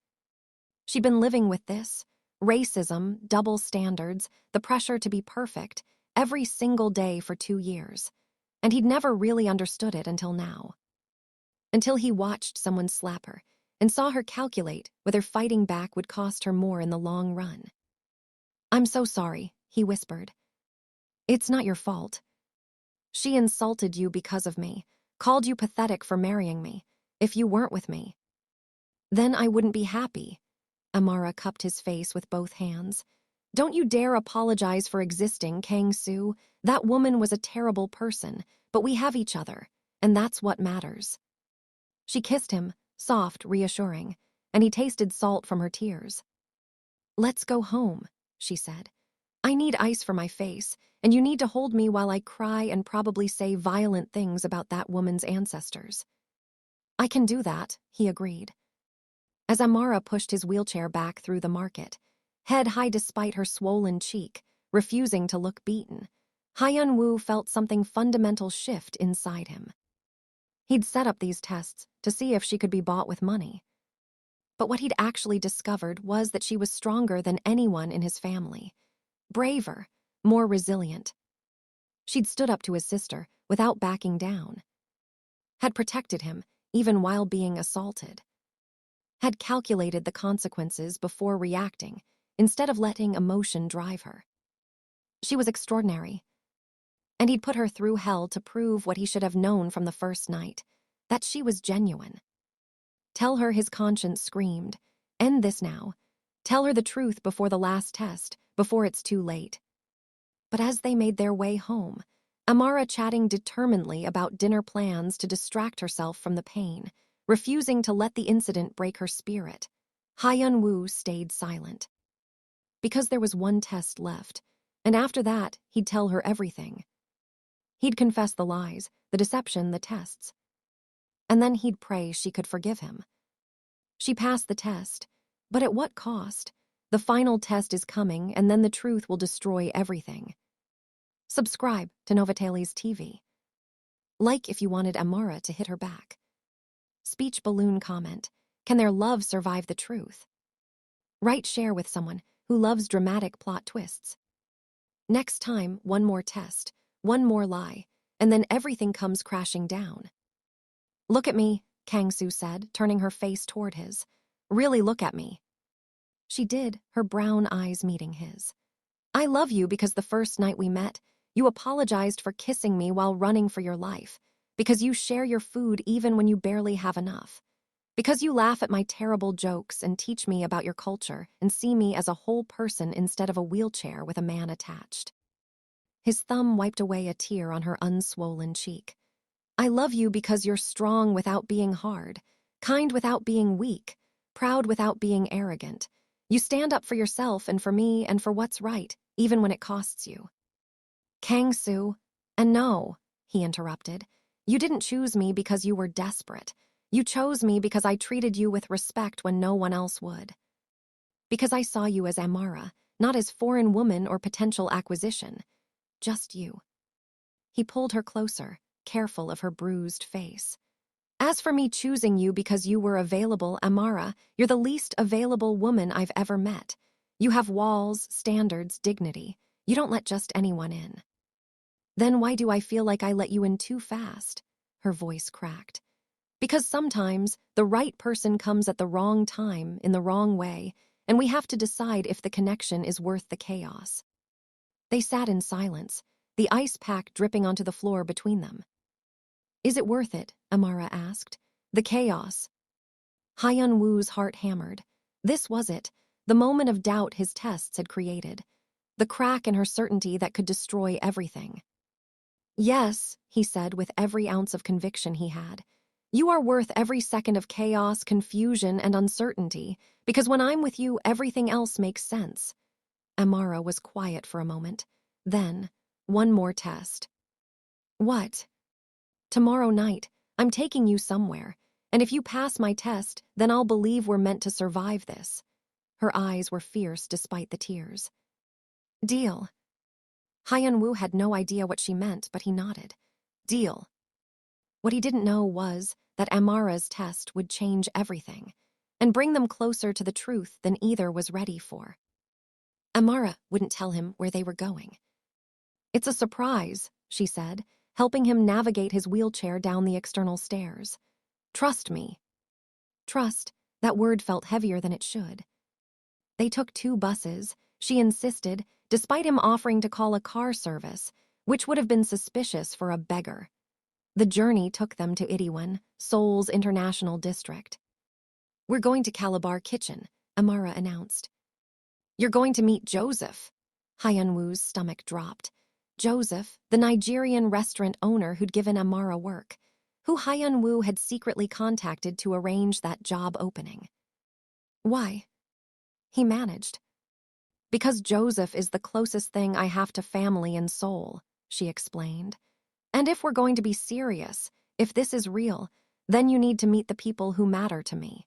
Speaker 1: She'd been living with this, racism, double standards, the pressure to be perfect, every single day for 2 years. And he'd never really understood it until now. Until he watched someone slap her and saw her calculate whether fighting back would cost her more in the long run. I'm so sorry, he whispered. It's not your fault. She insulted you because of me, called you pathetic for marrying me, if you weren't with me. Then I wouldn't be happy. Amara cupped his face with both hands. Don't you dare apologize for existing, Kang Soo. That woman was a terrible person, but we have each other, and that's what matters. She kissed him, soft, reassuring, and he tasted salt from her tears. Let's go home, she said. I need ice for my face, and you need to hold me while I cry and probably say violent things about that woman's ancestors. I can do that, he agreed. As Amara pushed his wheelchair back through the market, head high despite her swollen cheek, refusing to look beaten, Hyun-woo felt something fundamental shift inside him. He'd set up these tests to see if she could be bought with money. But what he'd actually discovered was that she was stronger than anyone in his family. Braver, more resilient. She'd stood up to his sister without backing down. Had protected him, even while being assaulted. Had calculated the consequences before reacting, instead of letting emotion drive her. She was extraordinary. And he'd put her through hell to prove what he should have known from the first night, that she was genuine. Tell her, his conscience screamed. End this now. Tell her the truth before the last test, before it's too late. But as they made their way home, Amara chatting determinedly about dinner plans to distract herself from the pain, refusing to let the incident break her spirit, Hyun-woo stayed silent. Because there was one test left, and after that, he'd tell her everything. He'd confess the lies, the deception, the tests. And then he'd pray she could forgive him. She passed the test, but at what cost? The final test is coming, and then the truth will destroy everything. Subscribe to Novatelli's TV. Like if you wanted Amara to hit her back. Speech balloon comment. Can their love survive the truth? Write share with someone who loves dramatic plot twists. Next time, one more test, one more lie, and then everything comes crashing down. Look at me, Kang Soo said, turning her face toward his. Really look at me. She did, her brown eyes meeting his. I love you because the first night we met, you apologized for kissing me while running for your life, because you share your food even when you barely have enough, because you laugh at my terrible jokes and teach me about your culture and see me as a whole person instead of a wheelchair with a man attached. His thumb wiped away a tear on her unswollen cheek. I love you because you're strong without being hard, kind without being weak, proud without being arrogant. You stand up for yourself and for me and for what's right, even when it costs you. Kang Soo, and no, he interrupted, you didn't choose me because you were desperate. You chose me because I treated you with respect when no one else would. Because I saw you as Amara, not as foreign woman or potential acquisition. Just you. He pulled her closer, careful of her bruised face. As for me choosing you because you were available, Amara, you're the least available woman I've ever met. You have walls, standards, dignity. You don't let just anyone in. Then why do I feel like I let you in too fast? Her voice cracked. Because sometimes the right person comes at the wrong time, in the wrong way, and we have to decide if the connection is worth the chaos. They sat in silence, the ice pack dripping onto the floor between them. Is it worth it? Amara asked. The chaos. Hyun-woo's heart hammered. This was it, the moment of doubt his tests had created. The crack in her certainty that could destroy everything. Yes, he said with every ounce of conviction he had. You are worth every second of chaos, confusion, and uncertainty, because when I'm with you, everything else makes sense. Amara was quiet for a moment. Then, one more test. What? Tomorrow night, I'm taking you somewhere, and if you pass my test, then I'll believe we're meant to survive this. Her eyes were fierce despite the tears. Deal. Hyun-woo had no idea what she meant, but he nodded. Deal. What he didn't know was that Amara's test would change everything and bring them closer to the truth than either was ready for. Amara wouldn't tell him where they were going. It's a surprise, she said, helping him navigate his wheelchair down the external stairs. Trust me. Trust, that word felt heavier than it should. They took 2 buses, she insisted, despite him offering to call a car service, which would have been suspicious for a beggar. The journey took them to Itaewon, Seoul's international district. We're going to Calabar Kitchen, Amara announced. You're going to meet Joseph. Hyun-woo's stomach dropped. Joseph, the Nigerian restaurant owner who'd given Amara work, who Hyun-woo had secretly contacted to arrange that job opening. Why? He managed. Because Joseph is the closest thing I have to family in Seoul, she explained. And if we're going to be serious, if this is real, then you need to meet the people who matter to me.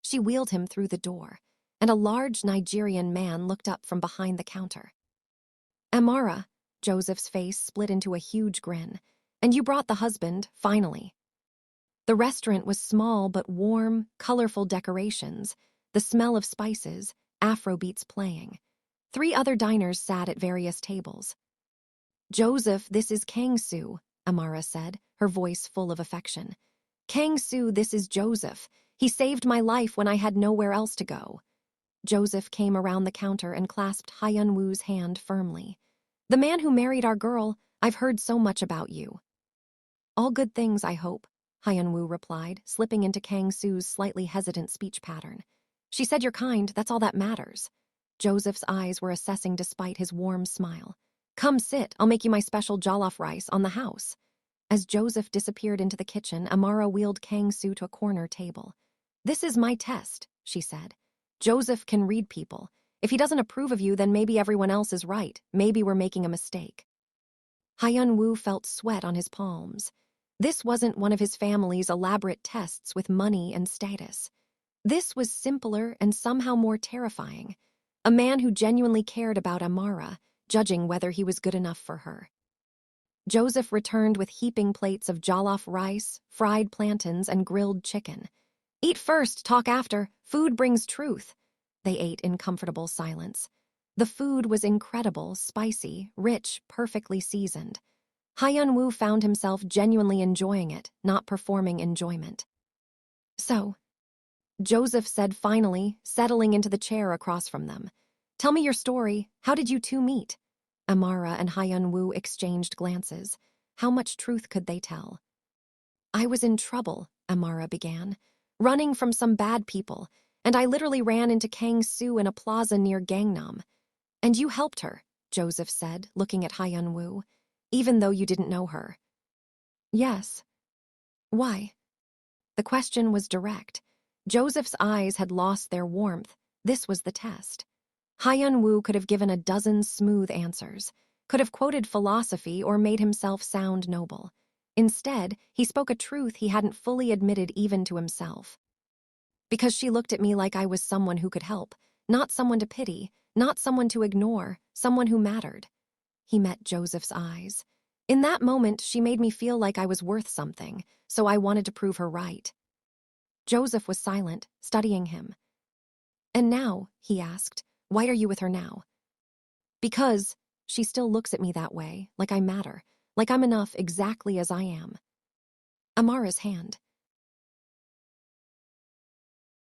Speaker 1: She wheeled him through the door, and a large Nigerian man looked up from behind the counter. Amara, Joseph's face split into a huge grin, and you brought the husband, finally. The restaurant was small but warm, colorful decorations, the smell of spices, Afrobeats playing. 3 other diners sat at various tables. Joseph, this is Kang Soo, Amara said, her voice full of affection. Kang Soo, this is Joseph. He saved my life when I had nowhere else to go. Joseph came around the counter and clasped Hyun-woo's hand firmly. The man who married our girl, I've heard so much about you. All good things, I hope, Hyun-woo replied, slipping into Kang Soo's slightly hesitant speech pattern. She said you're kind, that's all that matters. Joseph's eyes were assessing despite his warm smile. Come sit, I'll make you my special jollof rice on the house. As Joseph disappeared into the kitchen, Amara wheeled Kang Soo to a corner table. This is my test, she said. Joseph can read people. If he doesn't approve of you, then maybe everyone else is right. Maybe we're making a mistake. Hyun-woo felt sweat on his palms. This wasn't one of his family's elaborate tests with money and status. This was simpler and somehow more terrifying. A man who genuinely cared about Amara, judging whether he was good enough for her. Joseph returned with heaping plates of jollof rice, fried plantains, and grilled chicken. Eat first, talk after. Food brings truth. They ate in comfortable silence. The food was incredible, spicy, rich, perfectly seasoned. Hyun-woo found himself genuinely enjoying it, not performing enjoyment. So, Joseph said finally, settling into the chair across from them. Tell me your story. How did you two meet? Amara and Hyun-woo exchanged glances. How much truth could they tell? I was in trouble, Amara began, running from some bad people, and I literally ran into Kang Soo in a plaza near Gangnam. And you helped her, Joseph said, looking at Hyun-woo, even though you didn't know her. Yes. Why? The question was direct. Joseph's eyes had lost their warmth. This was the test. Hyun-woo could have given a dozen smooth answers, could have quoted philosophy or made himself sound noble. Instead, he spoke a truth he hadn't fully admitted even to himself. Because she looked at me like I was someone who could help, not someone to pity, not someone to ignore, someone who mattered. He met Joseph's eyes. In that moment, she made me feel like I was worth something, so I wanted to prove her right. Joseph was silent, studying him. And now, he asked, why are you with her now? Because she still looks at me that way, like I matter, like I'm enough exactly as I am. Amara's hand.